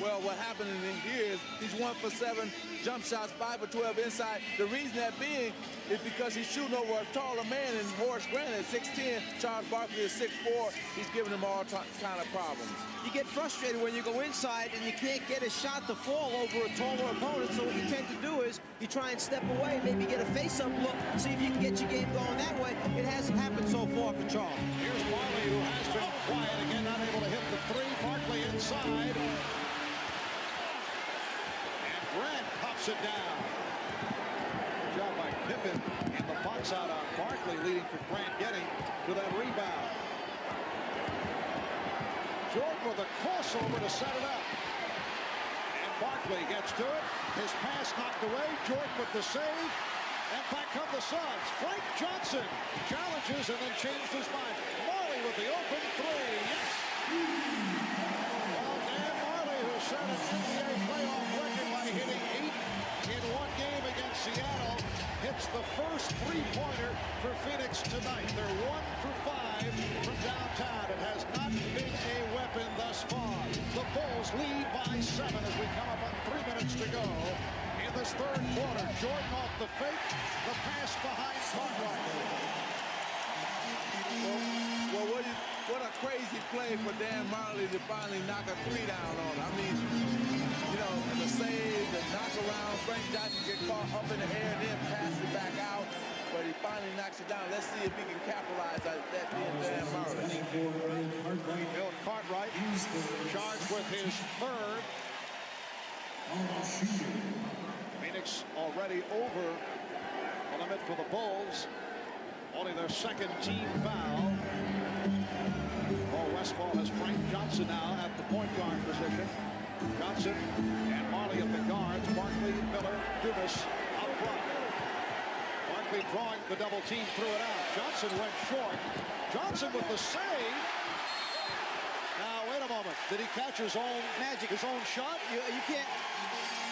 Well, what happened in here is he's 1 for 7 jump shots, 5 for 12 inside. The reason that being is because he's shooting over a taller man, and Horace Grant at 6'10", Charles Barkley is 6'4". He's giving him all kind of problems. You get frustrated when you go inside and you can't get a shot to fall over a taller opponent, so what you tend to do is you try and step away, maybe get a face-up look, see if you can get your game going that way. It hasn't happened so far for Charles. Here's Marley, who has been quiet again, not able to hit the 3. Barkley inside. Grant pops it down. Good job by Pippen in the box out on Barkley, leading to Grant getting to that rebound. Jordan with a crossover to set it up. And Barkley gets to it. His pass knocked away. Jordan with the save. And back come the Suns. Frank Johnson challenges and then changed his mind. Marley with the open 3. Yes! Well, Dan Marley, who set an NBA playoff record by hitting 8 in one game against Seattle, hits the first 3-pointer for Phoenix tonight. They're 1 for 5 from downtown. It has not been a weapon thus far. The Bulls lead by 7 as we come up on 3 minutes to go in this third quarter. Jordan off the fake, the pass behind Cartwright. Well, what a crazy play for Dan Marley to finally knock a 3 down on him. I mean, you know, the save, the knock around, Frank Johnson get caught up in the air and then pass it back out. But he finally knocks it down. Let's see if he can capitalize on that being Dan Marley. Bill with his third. Phoenix already over the limit for the Bulls. Only their second team foul. Westphal has Frank Johnson now at the point guard position. Johnson and Marley at the guards. Barkley, Miller, Dumas up front. Barkley drawing the double team, threw it out. Johnson went short. Johnson with the save. Now wait a moment. Did he catch his own magic? His own shot? You can't.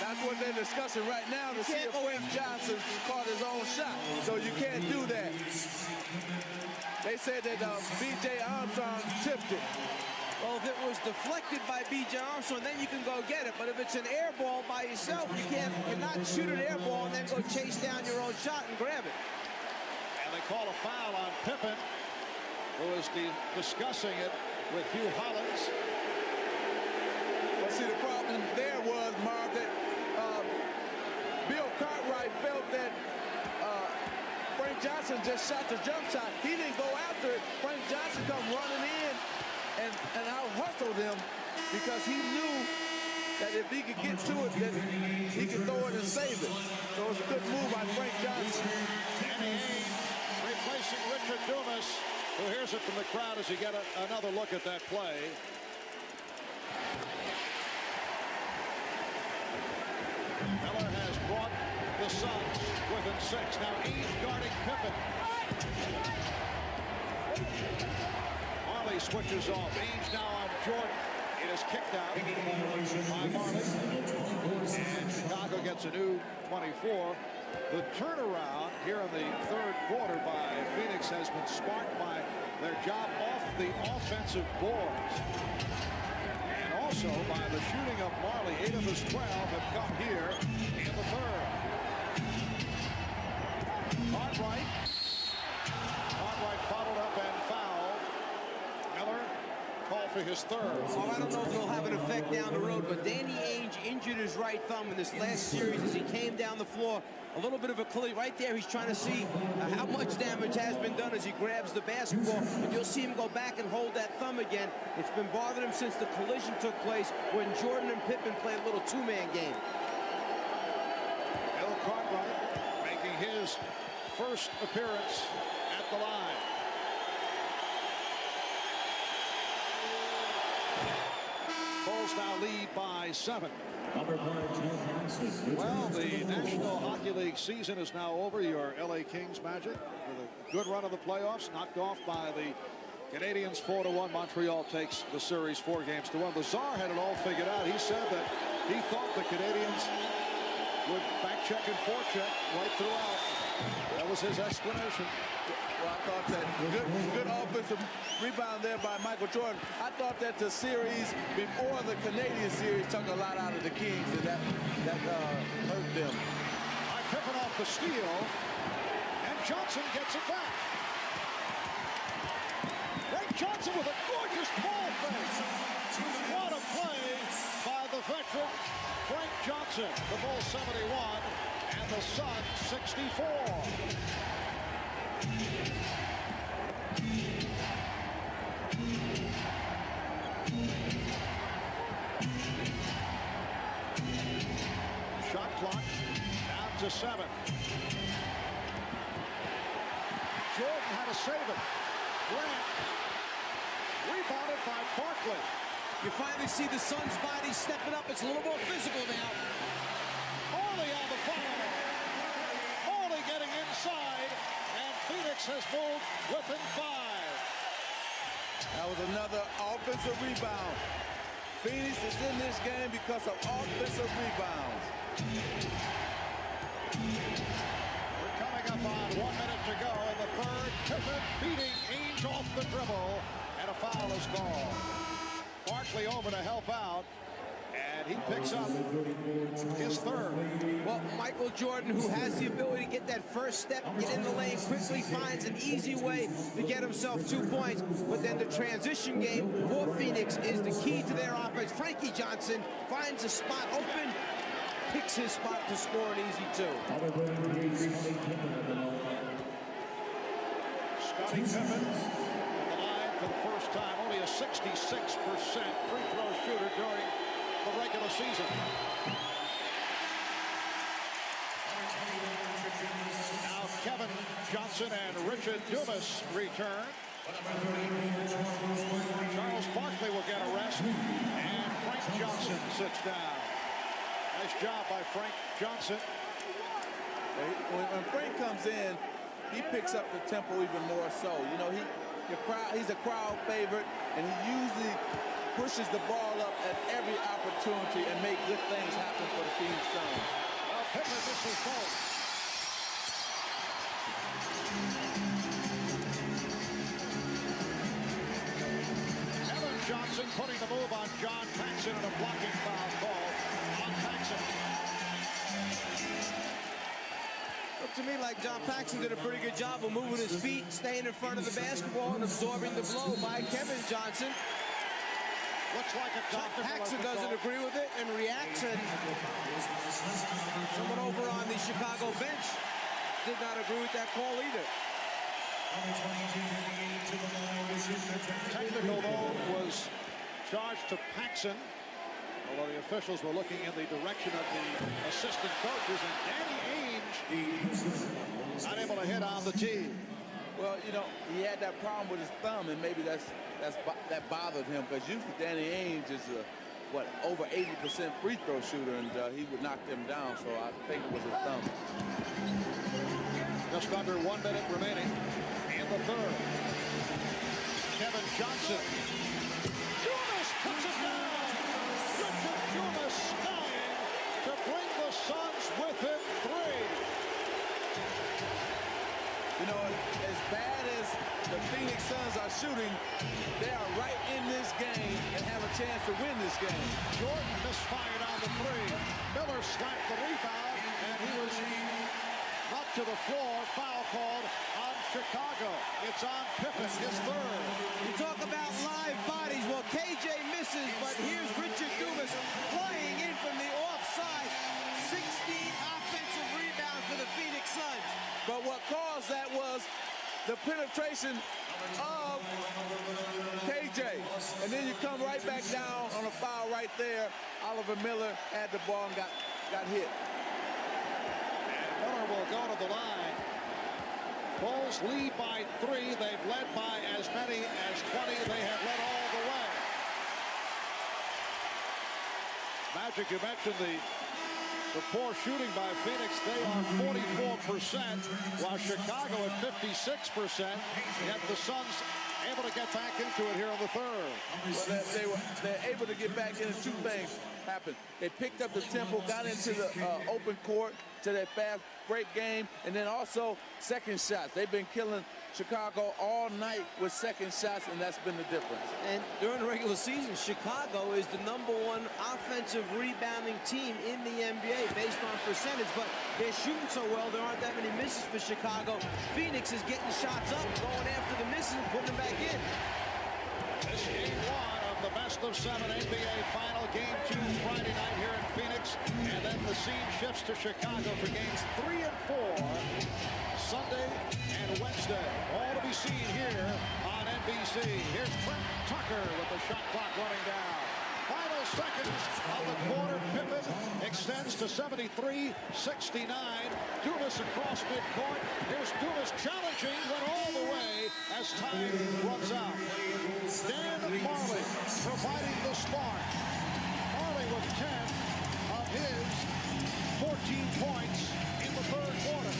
That's what they're discussing right now to see if Johnson caught his own shot. So you can't do that. They said that B.J. Armstrong tipped it. Well, if it was deflected by B.J. Armstrong, then you can go get it. But if it's an air ball by yourself, you cannot shoot an air ball and then go chase down your own shot and grab it. And they call a foul on Pippen, who is discussing it with Hugh Hollins. Well, see, the problem there was, Marv, that Bill Cartwright felt that Frank Johnson just shot the jump shot. He didn't go after it. Frank Johnson come running in and out-hustled him because he knew that if he could get to it, that he could throw it and save it. So it was a good move by Frank Johnson. Danny Ainge replacing Richard Dumas, who hears it from the crowd as you get another look at that play. Miller has brought the Suns within 6. Now Ainge guarding Pippen. Marley switches off. Ainge now on Jordan. It is kicked out by Marley. And Chicago gets a new 24. The turnaround here in the third quarter by Phoenix has been sparked by their job off the offensive boards. And also by the shooting of Marley. 8 of his 12 have come here in the third. Cartwright bottled up and fouled. Miller called for his third. Oh, I don't know if it'll have an effect down the road, but Danny Ainge injured his right thumb in this last series as he came down the floor. A little bit of a collision right there. He's trying to see how much damage has been done as he grabs the basketball. And you'll see him go back and hold that thumb again. It's been bothering him since the collision took place when Jordan and Pippen played a little two-man game. Bill Cartwright making his first appearance at the line. Bulls now lead by 7. Well, the National Hockey League season is now over. Your LA Kings Magic with a good run of the playoffs, knocked off by the Canadians 4-1. Montreal takes the series 4-1. The Czar had it all figured out. He said that he thought the Canadians would back check and forecheck right throughout. That was his explanation. Well, I thought that good offensive rebound there by Michael Jordan. I thought that the series before the Canadian series took a lot out of the Kings, and that hurt them. Pippen off the steal, and Johnson gets it back. Frank Johnson with a gorgeous ball fake. What a play by the veteran Frank Johnson. The Bulls 71 and the Suns 64. Shot clock down to 7. Jordan had to save it. Grant rebounded by Barkley. You finally see the Suns' body stepping up. It's a little more physical now. Marley on the foul. Marley getting inside, and Phoenix has moved within 5. That was another offensive rebound. Phoenix is in this game because of offensive rebounds. We're coming up on 1 minute to go in the third. Pippen beating Ainge off the dribble, and a foul is called. Barkley over to help out, and he picks up his third. Well, Michael Jordan, who has the ability to get that first step, get in the lane, quickly finds an easy way to get himself 2 points. But then the transition game for Phoenix is the key to their offense. Frankie Johnson finds a spot open, picks his spot to score an easy 2. Scottie Pippen on the line for the first time. Only a 66% free throw shooter during regular season. Now Kevin Johnson and Richard Dumas return. Charles Barkley will get a rest, and Frank Johnson sits down. Nice job by Frank Johnson. When Frank comes in, he picks up the tempo even more so. You know, he's a crowd favorite, and he usually pushes the ball up at every opportunity and make good things happen for the Phoenix Suns. Well, Pippen misses both. Kevin Johnson putting the move on John Paxson and a blocking foul call on Paxson. Looked to me like John Paxson did a pretty good job of moving his feet, staying in front of the basketball, and absorbing the blow by Kevin Johnson. Looks like a John Paxson doesn't agree with it and reacts, and someone over on the Chicago bench did not agree with that call either. Technical, though, was charged to Paxson, although the officials were looking in the direction of the assistant coaches, and Danny Ainge unable to hit on the tee. Well, you know, he had that problem with his thumb, and maybe that bothered him, because usually Danny Ainge is over 80% free throw shooter, and he would knock them down, so I think it was his thumb. Just under 1 minute remaining in the third. Kevin Johnson. Dumas puts it down. Richard Dumas skying to bring the Suns within 3. You know, as bad as the Phoenix Suns are shooting, they are right in this game and have a chance to win this game. Jordan misfired on the 3. Miller slapped the rebound, and he was up to the floor. Foul called on Chicago. It's on Pippen, his third. You talk about live bodies. Well, KJ misses, but here's Richard Dumas flying in from the offside. 16 offensive rebounds for the Phoenix Suns. But what caused that was the penetration of KJ. And then you come right back down on a foul right there. Oliver Miller had the ball and got hit. Miller will go to the line. Bulls lead by 3. They've led by as many as 20. They have led all the way. Magic, you mentioned the poor shooting by Phoenix. They are 44%, while Chicago at 56%. Yet the Suns able to get back into it here in the third. Well, they're able to get back into 2 things happened. They picked up the tempo, got into the open court to that fast break game, and then also second shots. They've been killing Chicago all night with second shots, and that's been the difference. And during the regular season, Chicago is the #1 offensive rebounding team in the NBA based on percentage, but they're shooting so well, there aren't that many misses for Chicago. Phoenix is getting shots up, going after the misses and putting them back in. This game 1 of the best-of-7 NBA final. Game 2 Friday night here in Phoenix, and then the scene shifts to Chicago for games 3 and 4 Sunday and Wednesday. All to be seen here on NBC. Here's Trent Tucker with the shot clock running down. Final seconds of the quarter. Pippen extends to 73-69. Dumas across midcourt. Here's Dumas challenging, went all the way as time runs out. Dan Marley providing the spark. Marley with 10 of his 14 points in the third quarter.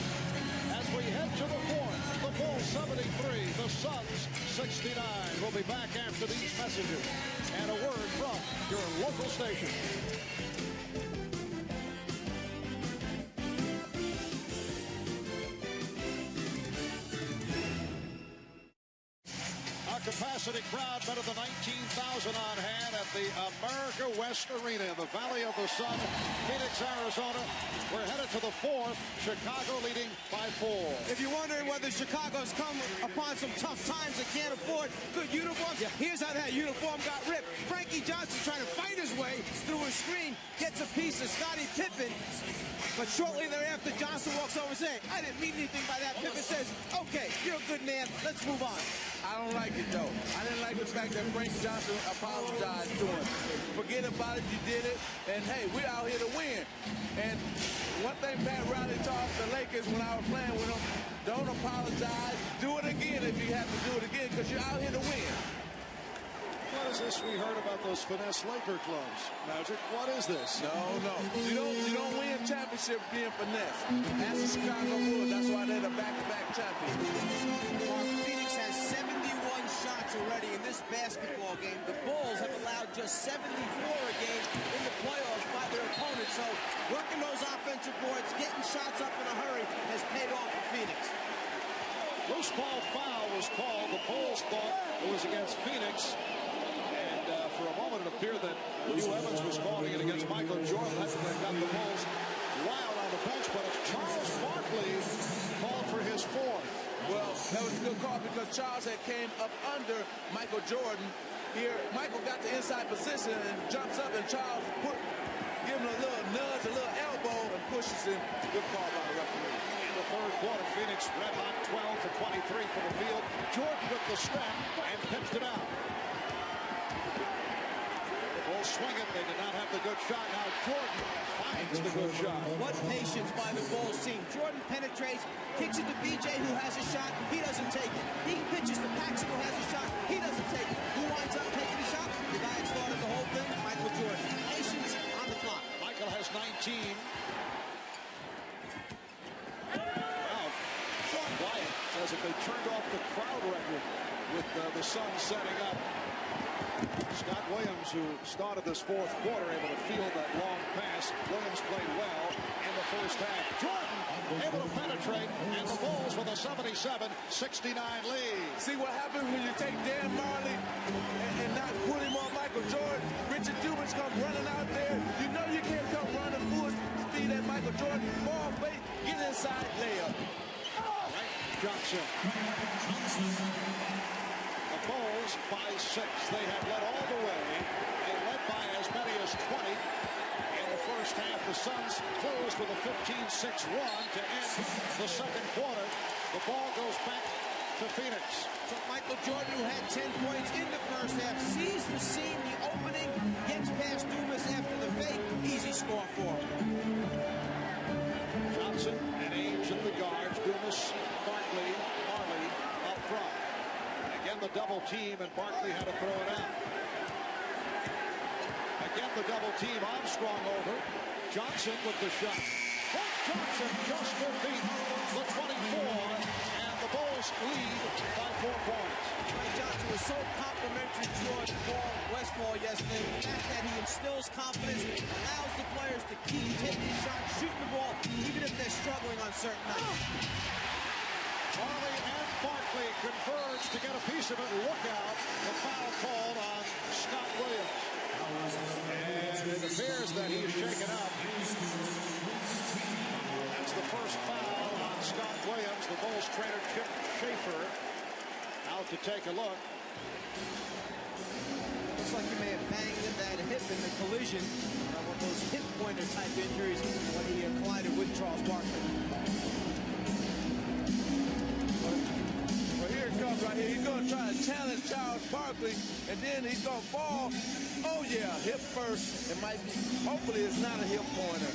As we head to the fourth, the Bulls 73, the Suns 69. We'll be back after these messages and a word from your local station. Capacity crowd, better than 19,000 on hand at the America West Arena in the Valley of the Sun, Phoenix, Arizona. We're headed to the fourth. Chicago leading by 4. If you're wondering whether Chicago's come upon some tough times and can't afford good uniforms, here's how that uniform got ripped. Frankie Johnson trying to fight his way through a screen, gets a piece of Scottie Pippen, but shortly thereafter, Johnson walks over and says, I didn't mean anything by that. Pippen says, okay, you're a good man, let's move on. I don't like it, though. I didn't like the fact that Frank Johnson apologized doing. Forget about it, you did it, and hey, we're out here to win. And one thing Pat Riley taught the Lakers when I was playing with them, don't apologize. Do it again if you have to do it again, because you're out here to win. What is this we heard about those finesse Laker clubs, Magic? What is this? No. You don't win championship being finesse. That's the Chicago Bulls. That's why they're the back-to-back champions. Phoenix has 71 shots already in this basketball game. The Bulls have allowed just 74 a game in the playoffs by their opponents. So working those offensive boards, getting shots up in a hurry has paid off for Phoenix. Loose ball foul was called. The Bulls thought it was against Phoenix. For a moment, it appeared that Hugh Evans was calling it against Michael Jordan. That's what got the Bulls wild on the bench. But it's Charles Barkley called for his fourth. Well, that was a good call because Charles had came up under Michael Jordan. Here, Michael got the inside position and jumps up, and Charles give him a little nudge, a little elbow, and pushes him. Good call by the referee. In the third quarter, Phoenix red hot 12 for 23 from the field. Jordan with the step and pitched it out. Swing it. They did not have the good shot. Now Jordan finds the good shot. What patience by the Bulls team. Jordan penetrates, kicks it to BJ, who has a shot. He doesn't take it. He pitches to Paxson, who has a shot. He doesn't take it. Who winds up taking the shot? The guy that started the whole thing, Michael Jordan. Patience on the clock. Michael has 19. Wow. Quiet as if they turned off the crowd record with the Suns setting up. Scott Williams, who started this fourth quarter, able to field that long pass. Williams played well in the first half. Jordan able to penetrate, and the Bulls with a 77-69 lead. See what happens when you take Dan Marley and not put him on Michael Jordan? Richard Dumas comes running out there. You know you can't come running full speed at Michael Jordan. Ball fake, get inside, layup. Right, Johnson. Bulls by 6. They have led all the way. They led by as many as 20 in the first half. The Suns closed with a 15-6 run to end the second quarter. The ball goes back to Phoenix. So Michael Jordan, who had 10 points in the first half, sees the seam, the opening, gets past Dumas after the fake. Easy score for him. Johnson and Ames in the guards. Dumas, Barkley, Marley up front. Again, the double team, and Barkley had to throw it out. Again, the double team. Armstrong over. Johnson with the shot. Frank Johnson just to beat the 24, and the Bulls lead by 4 points. Frank Johnson was so complimentary to George Westfall yesterday. The fact that he instills confidence, allows the players to keep taking shots, shooting the ball, even if they're struggling on certain nights. Marley and Barkley converge to get a piece of it. Look out, the foul called on Scott Williams. And it appears that he is shaken up. That's the first foul on Scott Williams. The Bulls trainer Chip Schaefer out to take a look. Looks like he may have banged that hip in the collision. One of those hip pointer type injuries when he collided with Charles Barkley. Well, here it comes right here. He's going to try to challenge Charles Barkley, and then he's going to fall. Oh, yeah, hip first. It might be. Hopefully, it's not a hip pointer.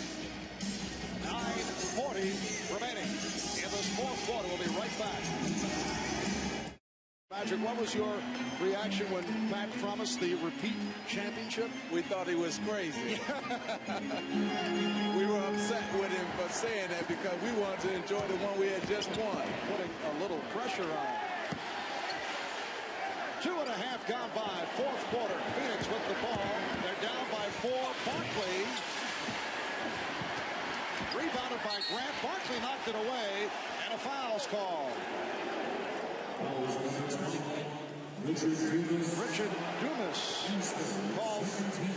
9:40 remaining in this fourth quarter. We'll be right back. Magic, what was your reaction when Pat promised the repeat championship? We thought he was crazy. We were upset with him for saying that because we wanted to enjoy the one we had just won. Putting a little pressure on. 2.5 gone by. Fourth quarter. Phoenix with the ball. They're down by 4. Barkley rebounded by Grant. Barkley knocked it away, and a foul's called. Richard Dumas called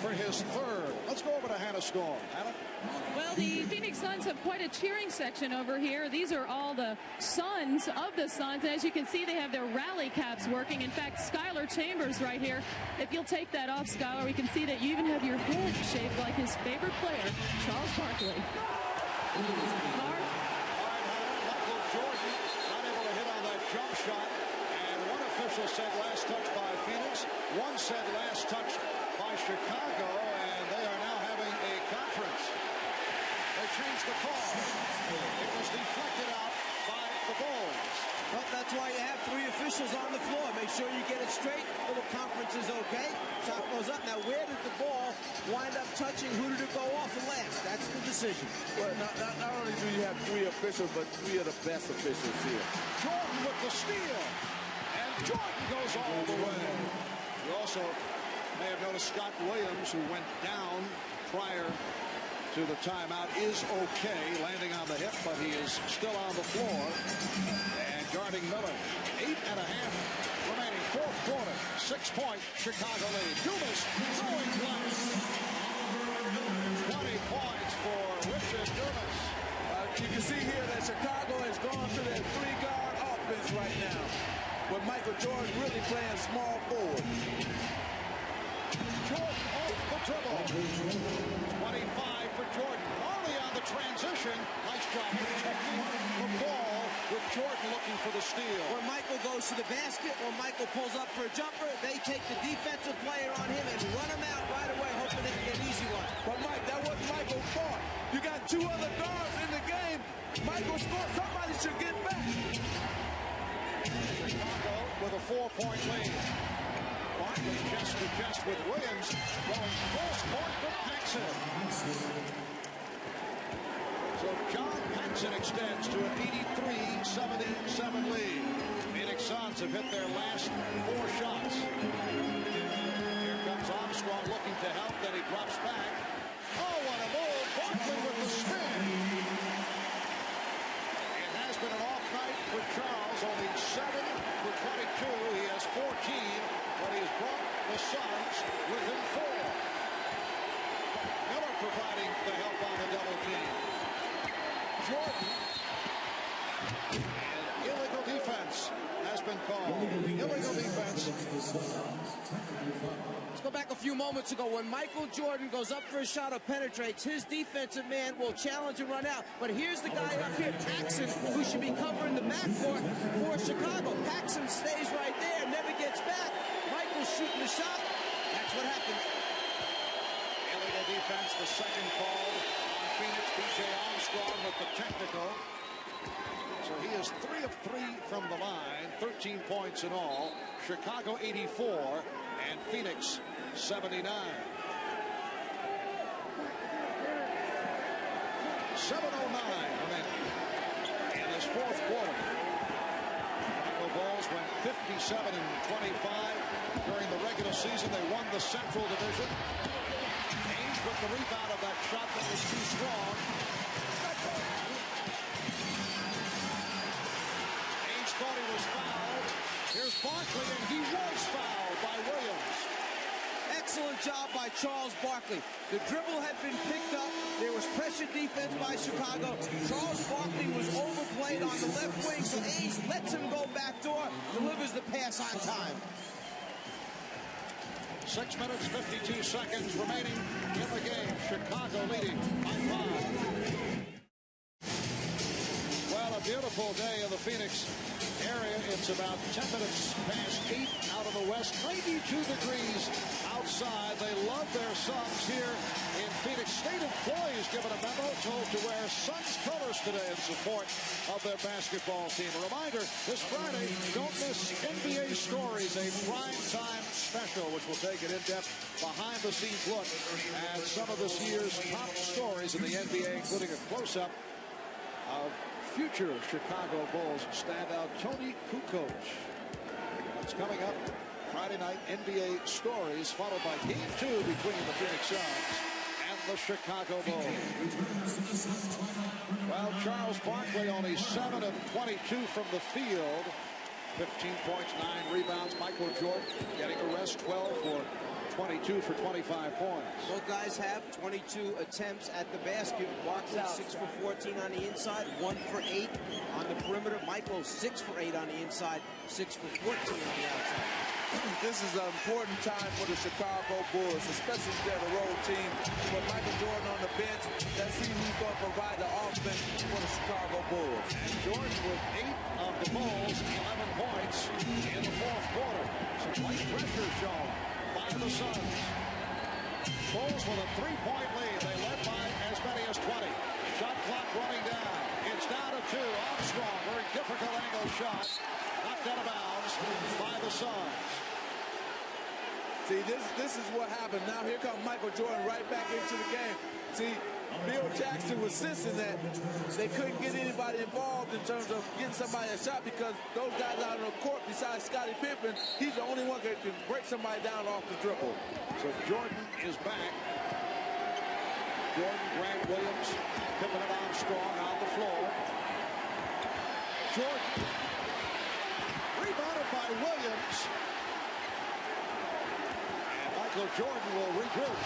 for his third. Let's go over to Hannah Storm. Hannah? Well, the Phoenix Suns have quite a cheering section over here. These are all the sons of the Suns. As you can see, they have their rally caps working. In fact, Skylar Chambers right here. If you'll take that off, Skylar, we can see that you even have your head shaped like his favorite player, Charles Barkley. Michael Jordan not able to hit on that jump shot. And one official said last touch by Phoenix. One said last touch by by Chicago, and they are now having a conference. They changed the call. It was deflected out by the Bulls. Well, that's why you have 3 officials on the floor. Make sure you get it straight. Little conference is okay. Shot goes up. Now, where did the ball wind up touching? Who did it go off and last? That's the decision. Well, not only do you have 3 officials, but 3 of the best officials here. Jordan with the steal. And Jordan goes all the way. You also may have noticed Scott Williams, who went down prior to the timeout, is okay, landing on the hip, but he is still on the floor. And guarding Miller. 8.5 remaining, 4th quarter. 6-point Chicago lead. Dumas throwing blank. 20 points for Richard Dumas. You can see here that Chicago has gone to their 3-guard offense right now, with Michael Jordan really playing small forward. Jordan off the dribble. 25 for Jordan. Early on the transition. Nice job protecting the ball with Jordan looking for the steal. When Michael goes to the basket, when Michael pulls up for a jumper, they take the defensive player on him and run him out right away, hoping they can get an easy one. But Mike, that wasn't Michael's fault. You got 2 other guards in the game. Michael scored. Somebody should get back. Chicago with a 4-point lead. Barkley chest to chest with Williams, going cross court for Paxson. So John Paxson extends to an 83-77 lead. Phoenix Suns have hit their last 4 shots. Here comes Armstrong looking to help, then he drops back. Oh, what a move! Barkley with the spin. It has been an off night for Charles, only 7 for 22. He has 14, but he has brought the Suns within 4. Miller providing the help on the double team. Jordan. And illegal defense has been called. Illegal defense. Let's go back a few moments ago when Michael Jordan goes up for a shot or penetrates. His defensive man will challenge and run out. But here's the guy up here, Paxson, who should be covering the backcourt for Chicago. Paxson stays right there, never gets back. Michael's shooting the shot. That's what happens. Illegal defense, the second called on Phoenix. B.J. Armstrong with the technical. So he is 3 of 3 from the line, 13 points in all. Chicago 84 and Phoenix 79. 7:09 remaining in this 4th quarter. Chicago Bulls went 57-25 during the regular season. They won the Central Division. Ainge took the rebound of that shot that was too strong. Ainge thought he was fouled. Here's Barkley, and he was fouled by Williams. Excellent job by Charles Barkley. The dribble had been picked up. There was pressure defense by Chicago. Charles Barkley was overplayed on the left wing, so Ainge lets him go backdoor, delivers the pass on time. 6 minutes, 52 seconds remaining in the game. Chicago leading by 5. Well, a beautiful day in the Phoenix area. It's about 10 minutes past 8 out of the west. 92 degrees outside. They love their Suns here in Phoenix. State employees given a memo told to wear Suns colors today in support of their basketball team. A reminder, this Friday, don't miss NBA Stories, a primetime special, which will take an in-depth behind-the-scenes look at some of this year's top stories in the NBA, including a close-up of future Chicago Bulls standout Tony Kukoc. That's coming up Friday night. NBA Stories, followed by Game 2 between the Phoenix Suns and the Chicago Bulls. Well, Charles Barkley only 7 of 22 from the field. 15 points, 9 rebounds. Michael Jordan getting a rest, 12 for 22 for 25 points. Both guys have 22 attempts at the basket. Barkley 6 for 14 on the inside, 1 for 8 on the perimeter. Michael 6 for 8 on the inside, 6 for 14 on the outside. This is an important time for the Chicago Bulls, especially if they're the road team. With Michael Jordan on the bench, let's see who's going to provide the offense for the Chicago Bulls. And Jordan with 8 of the Bulls, 11 points in the 4th quarter. Some light pressure shown by the Suns. Bulls with a 3-point lead. They led by as many as 20. Shot clock running down. It's down to 2. Armstrong, very difficult angle shot. Knocked out of bounds by the Suns. See, this is what happened. Now here comes Michael Jordan right back into the game. See, Bill Jackson was sensing that they couldn't get anybody involved in terms of getting somebody a shot because those guys out on the court besides Scottie Pippen, he's the only one that can break somebody down off the dribble. So Jordan is back. Jordan, Grant Williams, Pippen and Armstrong on the floor. Jordan rebounded by Williams. And Michael Jordan will regroup.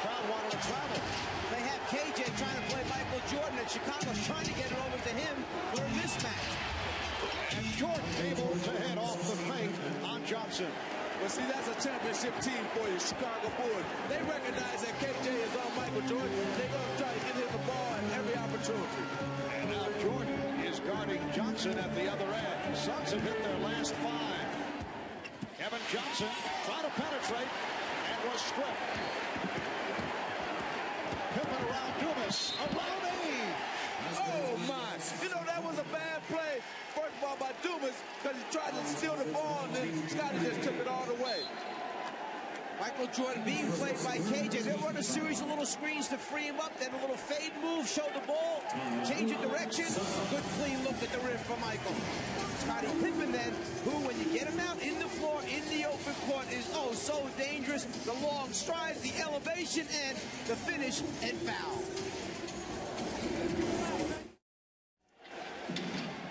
Crowd wanted to travel. They have KJ trying to play Michael Jordan, and Chicago's trying to get it over to him for a mismatch. And Jordan able to head off the fake on Johnson. Well, see, that's a championship team for you, Chicago Bulls. They recognize that KJ is on Michael Jordan. They're going to try to get him the ball at every opportunity. And now Jordan is guarding Johnson at the other end. The Suns have hit their last 5. Kevin Johnson trying to penetrate and was stripped. Pippen around Dumas, around Eve. Oh, my. You know, that was a bad play, first of all, by Dumas, because he tried to steal the ball, and then Scottie just took it all the way. Michael Jordan being played by KJ. They'll run a series of little screens to free him up, then a little fade move, show the ball, change of direction. Good clean look at the rim for Michael. Scottie Pippen then, who when you get him out in the floor, in the open court, is oh so dangerous. The long strides, the elevation, and the finish and foul.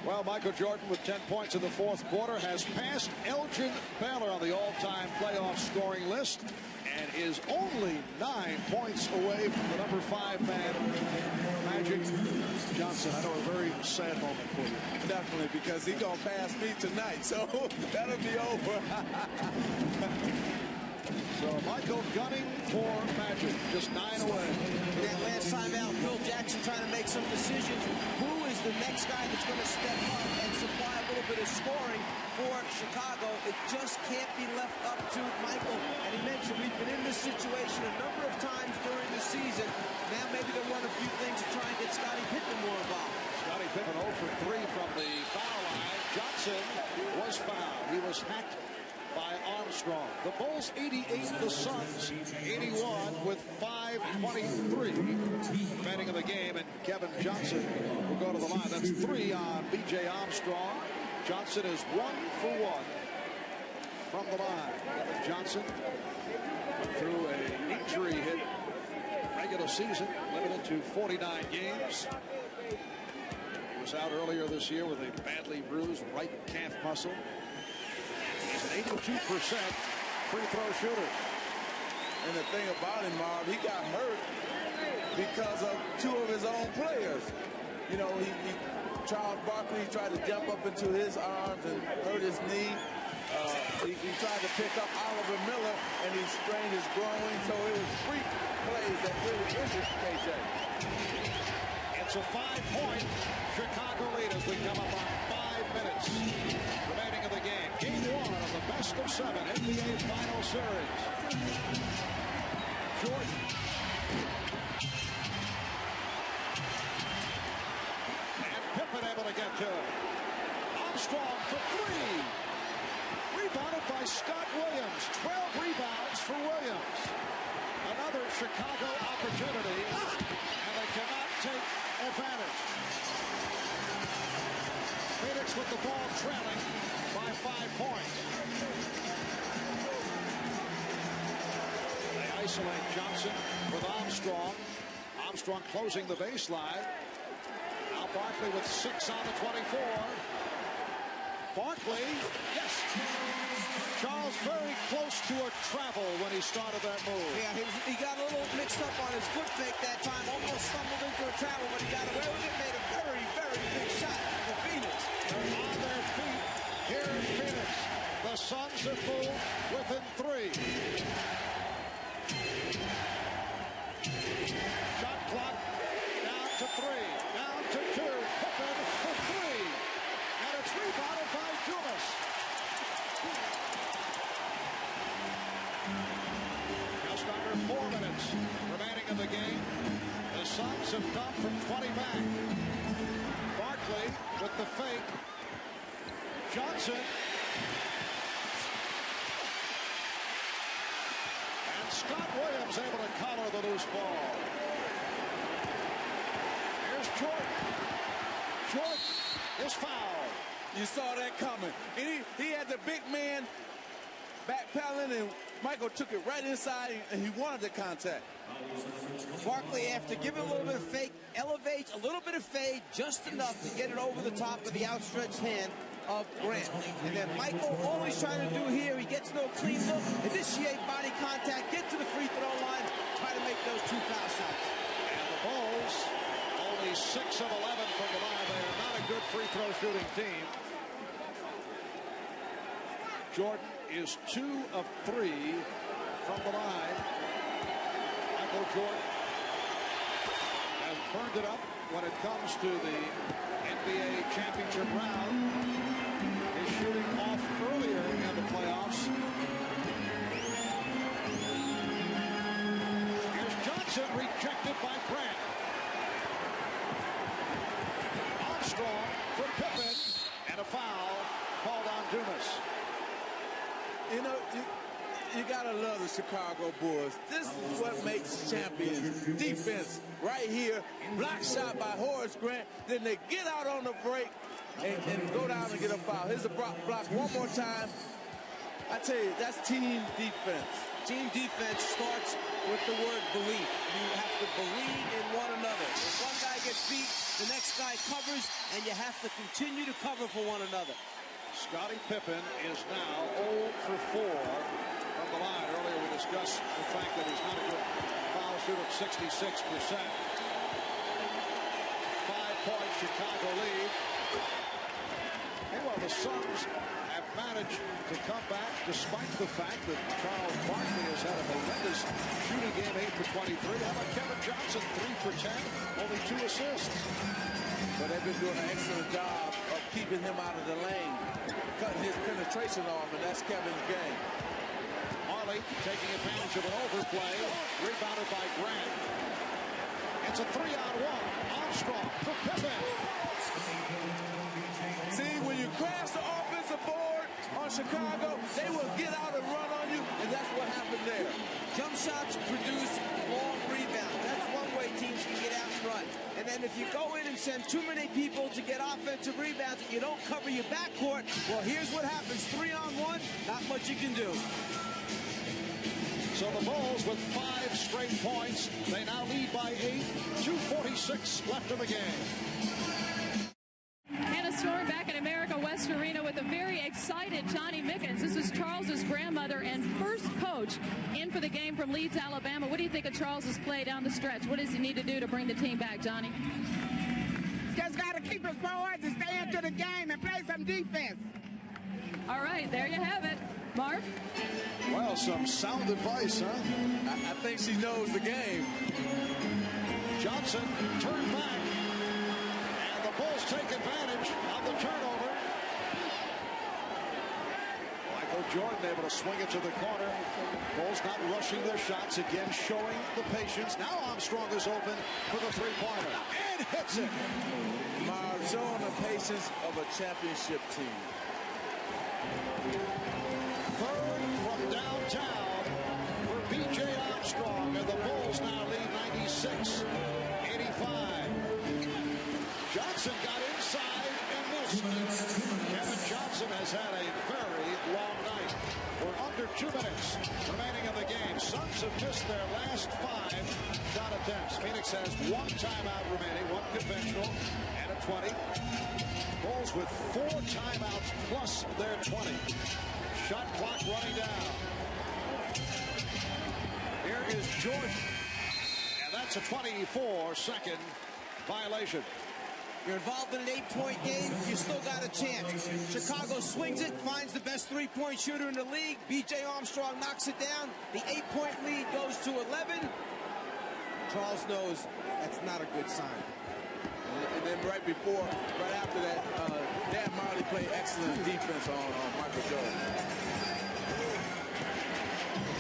Well, Michael Jordan with 10 points in the fourth quarter has passed Elgin Baylor on the all-time playoff scoring list and is only 9 points away from the number 5 man, Magic Johnson. I know a very sad moment for you. Definitely, because he's going to pass me tonight, so that'll be over. So Michael gunning for Magic, just 9 away. That last time out, Phil Jackson trying to make some decisions. Who is the next guy that's going to step up and supply a little bit of scoring for Chicago? It just can't be left up to Michael. And he mentioned we've been in this situation a number of times during the season. Now maybe they'll run a few things to try and get Scottie Pippen more involved. Scottie Pippen 0 for 3 from the foul line. Johnson was fouled. He was hacked by Armstrong. The Bulls 88, the Suns 81 with 5:23 remaining in the game, and Kevin Johnson will go to the line. That's 3 on B.J. Armstrong. Johnson is 1 for 1 from the line. Kevin Johnson went through an injury hit regular season, limited to 49 games. He was out earlier this year with a badly bruised right calf muscle. He's an 82% free throw shooter. And the thing about him, Marv, he got hurt because of 2 of his own players. You know, Charles Barkley tried to jump up into his arms and hurt his knee. He tried to pick up Oliver Miller, and he strained his groin. So it was freak plays that really injured KJ. It's a 5-point Chicago lead as we come up on 5 minutes remaining of the game. Game 1 of the best of 7 NBA Final Series. Jordan. And Pippen able to get to it. Armstrong for 3. Rebounded by Scott Williams. 12 rebounds for Williams. Another Chicago opportunity, and they cannot take advantage. Phoenix with the ball trailing by 5 points. They isolate Johnson with Armstrong. Armstrong closing the baseline. Now Barkley with 6 on the 24. Barkley, yes. Charles very close to a travel when he started that move. Yeah, he got a little mixed up on his foot fake that time. Almost stumbled into a travel, but he got away with it. Made a very, very big shot for Phoenix. They're on their feet here in Phoenix. The Suns have moved within 3. Shot clock down to 3. Down to 2. Pippen for 3. And it's rebounded by Dumas. Just under 4 minutes. Johnson dumped from 20 back. Barkley with the fake. Johnson. And Scott Williams able to collar the loose ball. Here's Jordan. Jordan is fouled. You saw that coming. And he had the big man backpedaling, and Michael took it right inside, and he wanted the contact. Barkley, after giving a little bit of fake, elevates a little bit of fade, just enough to get it over the top of the outstretched hand of Grant. And then Michael, all he's trying to do here, he gets no clean look, initiate body contact, get to the free throw line, try to make those 2 foul shots. And the Bulls, only 6 of 11 from the line. They are not a good free throw shooting team. Jordan is 2 of 3 from the line. Michael Jordan has burned it up when it comes to the NBA championship round. He's shooting off earlier in the playoffs. Here's Johnson, rejected by Grant. Armstrong for Pippen, and a foul called on Dumas. You know, you gotta love the Chicago Bulls. This is what makes champions. Defense right here. Block shot by Horace Grant. Then they get out on the break and go down and get a foul. Here's a block one more time. I tell you, that's team defense. Team defense starts with the word belief. You have to believe in one another. If one guy gets beat, the next guy covers, and you have to continue to cover for one another. Scottie Pippen is now 0 for 4 from the line. Earlier we discussed the fact that he's not a good foul shooter of 66%. 5-point Chicago lead. Meanwhile, the Suns have managed to come back despite the fact that Charles Barkley has had a horrendous shooting game, 8 for 23. How about Kevin Johnson, 3 for 10, only 2 assists. But they've been doing an excellent job of keeping him out of the lane, cutting his penetration off, and that's Kevin's game. Marley taking advantage of an overplay, rebounded by Grant. It's a 3-on-1. Armstrong for Pippen. See, when you crash the offensive board on Chicago, they will get out and run on you, and that's what happened there. Jump shots produce long rebounds. That's one way teams can get out and run. And then if you go in and send too many people to get offensive rebounds and you don't cover your backcourt, well, here's what happens. 3-on-1, not much you can do. So the Bulls with 5 straight points. They now lead by 8. 2:46 left in the game. And a storm back in America West Arena with a very excited Johnny Mickens. This is Charles's grandmother and first coach in for the game from Leeds, Alabama. What do you think of Charles's play down the stretch? What does he need to do to bring the team back, Johnny? Just got to keep his boards and stay into the game and play some defense. All right, there you have it. Marv? Well, some sound advice, huh? I think she knows the game. Johnson turned back. And the Bulls take advantage of the turnover. Michael Jordan able to swing it to the corner. Bulls not rushing their shots, again showing the patience. Now Armstrong is open for the three-pointer. And hits it. Marv showing the patience of a championship team. Third from downtown for B.J. Armstrong, and the Bulls now lead 96-85. Johnson got inside and missed. Kevin Johnson has had a very long night. We're under 2 minutes remaining in the game. Suns have missed their last 5 shot attempts. Phoenix has 1 timeout remaining, 1 conventional, and a 20. Bulls with 4 timeouts plus their 20. Shot clock running down. Here is Jordan. And that's a 24-second violation. You're involved in an 8-point game, you still got a chance. Chicago swings it, finds the best 3-point shooter in the league. B.J. Armstrong knocks it down. The 8-point lead goes to 11. Charles knows that's not a good sign. And then right after that, Dan Marley played excellent defense on Michael Jordan.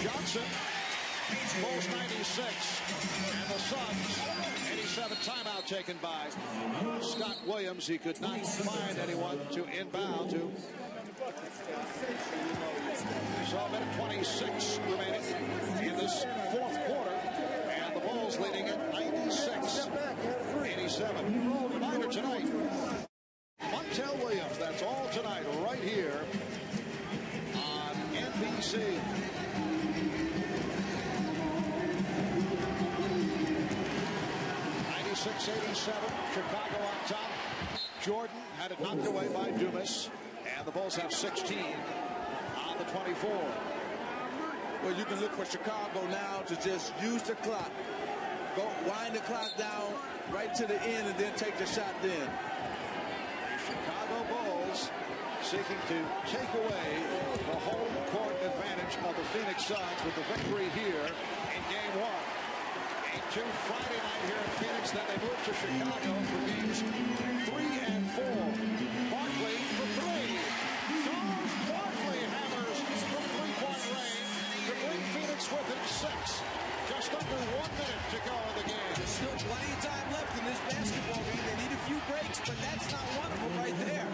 Johnson Bulls 96. And the Suns 87. Timeout taken by Scott Williams. He could not find anyone to inbound to. So a minute 26 remaining in this fourth quarter. And the Bulls leading at 96-87. Reminder tonight, Montel Williams. That's all tonight right here on NBC. Chicago on top. Jordan had it knocked away by Dumas. And the Bulls have 16 on the 24. Well, you can look for Chicago now to just use the clock. Go wind the clock down right to the end and then take the shot then. Chicago Bulls seeking to take away the home court advantage of the Phoenix Suns with the victory here in Game 1. 8-2 Friday night here in Phoenix. Then they move to Chicago for games 3 and 4. Barkley for 3. Charles Barkley hammers from three-point range to bring Phoenix within 6. Just under 1 minute to go in the game. There's still plenty of time left in this basketball game. They need a few breaks, but that's not one of them right there.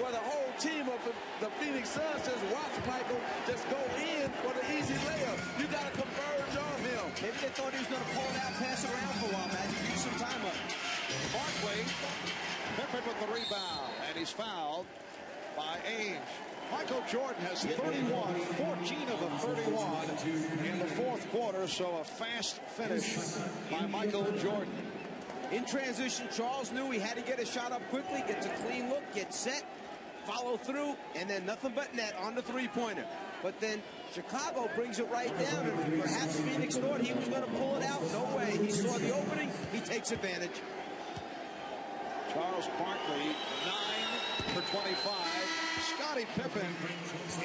Well, the whole team of the Phoenix Suns just watch Michael just go in for the easy layup. You got to converge on him. Maybe they thought he was going to pull it out, pass it around for a while, Magic. Use some time up. Barkley, Pippen with the rebound, and he's fouled by Ainge. Michael Jordan has 31, 14 of the 31 in the fourth quarter, so a fast finish by Michael Jordan. In transition, Charles knew he had to get a shot up quickly, gets a clean look, get set, follow through, and then nothing but net on the three-pointer. But then Chicago brings it right down, and perhaps Phoenix thought he was going to pull it out. No way. He saw the opening. He takes advantage. Charles Barkley, 9 for 25. Scottie Pippen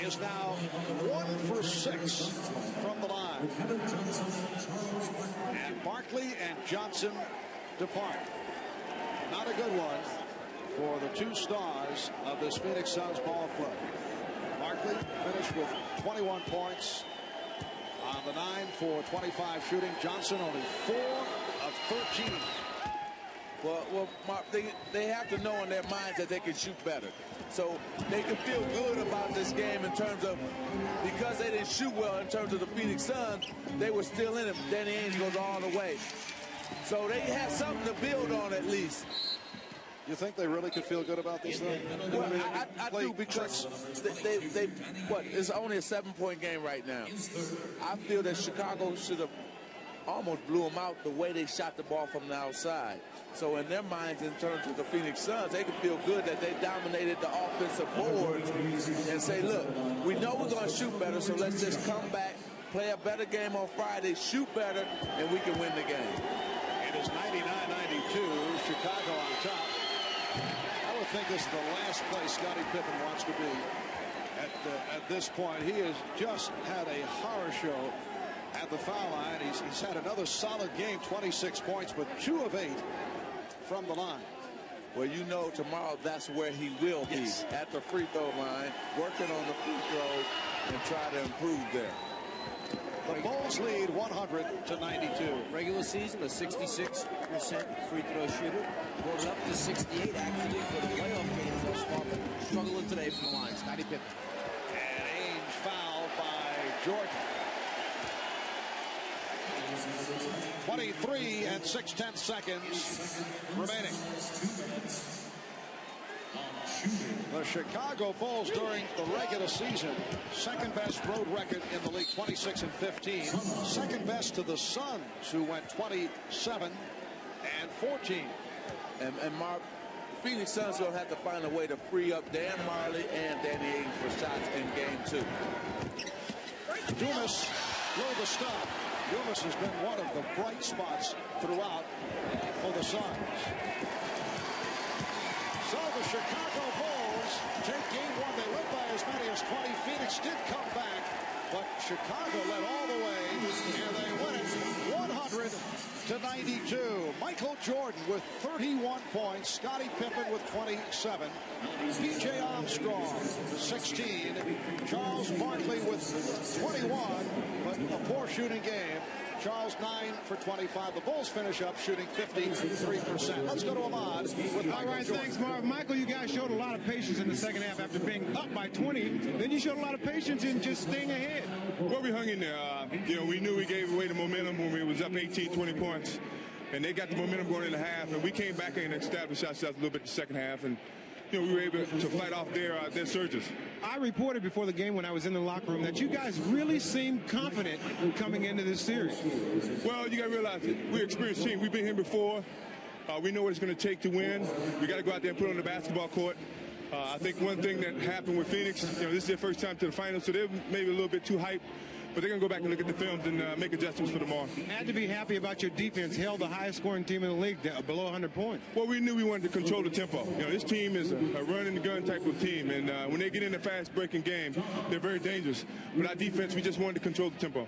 is now 1 for 6 from the line. And Barkley and Johnson depart. Not a good one for the two stars of this Phoenix Suns ball club. Barkley finished with 21 points on the 9 for 25 shooting. Johnson only 4 of 13. Well, Mark, they have to know in their minds that they can shoot better. So they can feel good about this game in terms of, because they didn't shoot well in terms of the Phoenix Suns, they were still in it. Danny Ainge goes all the way. So they had something to build on at least. You think they really could feel good about this thing? Well, I do, because it's only a 7-point game right now. I feel that Chicago should have almost blew them out the way they shot the ball from the outside. So in their minds, in terms of the Phoenix Suns, they can feel good that they dominated the offensive boards and say, look, we know we're going to shoot better, so let's just come back, play a better game on Friday, shoot better, and we can win the game. It is 99-92, Chicago on top. I would think this is the last place Scottie Pippen wants to be at this point. He has just had a horror show at the foul line. He's had another solid game, 26 points, but 2 of 8 from the line. Well, you know, tomorrow that's where he will be, at the free throw line, working on the free throw and try to improve there. The Bulls lead 100-92. Regular season, a 66% free throw shooter. Goes up to 68 actually for the playoff games thus far. Struggling today from the line. Scottie Pippen. And Ainge fouled by Jordan. 23 and 6/10 seconds remaining. The Chicago Bulls during the regular season, second best road record in the league, 26 and 15. Second best to the Suns, who went 27 and 14. And Mark, Phoenix Suns will have to find a way to free up Dan Marley and Danny Ainge for shots in game 2. Dumas blew the stop. Dumas has been one of the bright spots throughout for the Suns. So the Chicago Bulls take game 1. They led by as many as 20. Phoenix did come back, but Chicago led all the way, and they win it 100-92. Mike Michael Jordan with 31 points. Scottie Pippen with 27. P.J. Armstrong, 16. Charles Barkley with 21, but a poor shooting game. Charles 9 for 25. The Bulls finish up shooting 53%. Let's go to Ahmad with Michael. All right, Jordan. thanks, Marv. Michael, you guys showed a lot of patience in the second half after being up by 20. Then you showed a lot of patience in just staying ahead. Well, we hung in there. We knew we gave away the momentum when we was up 18, 20 points. And they got the momentum going in the half. And we came back and established ourselves a little bit in the second half. And we were able to fight off their surges. I reported before the game when I was in the locker room that you guys really seemed confident coming into this series. Well, you got to realize that we're an experienced team. We've been here before. We know what it's going to take to win. We got to go out there and put it on the basketball court. I think one thing that happened with Phoenix, this is their first time to the finals, so they're maybe a little bit too hyped. But they're going to go back and look at the films and make adjustments for tomorrow. Had to be happy about your defense. Held the highest scoring team in the league below 100 points. Well, we knew we wanted to control the tempo. This team is a run-and-gun type of team. And when they get in a fast-breaking game, they're very dangerous. But our defense, we just wanted to control the tempo.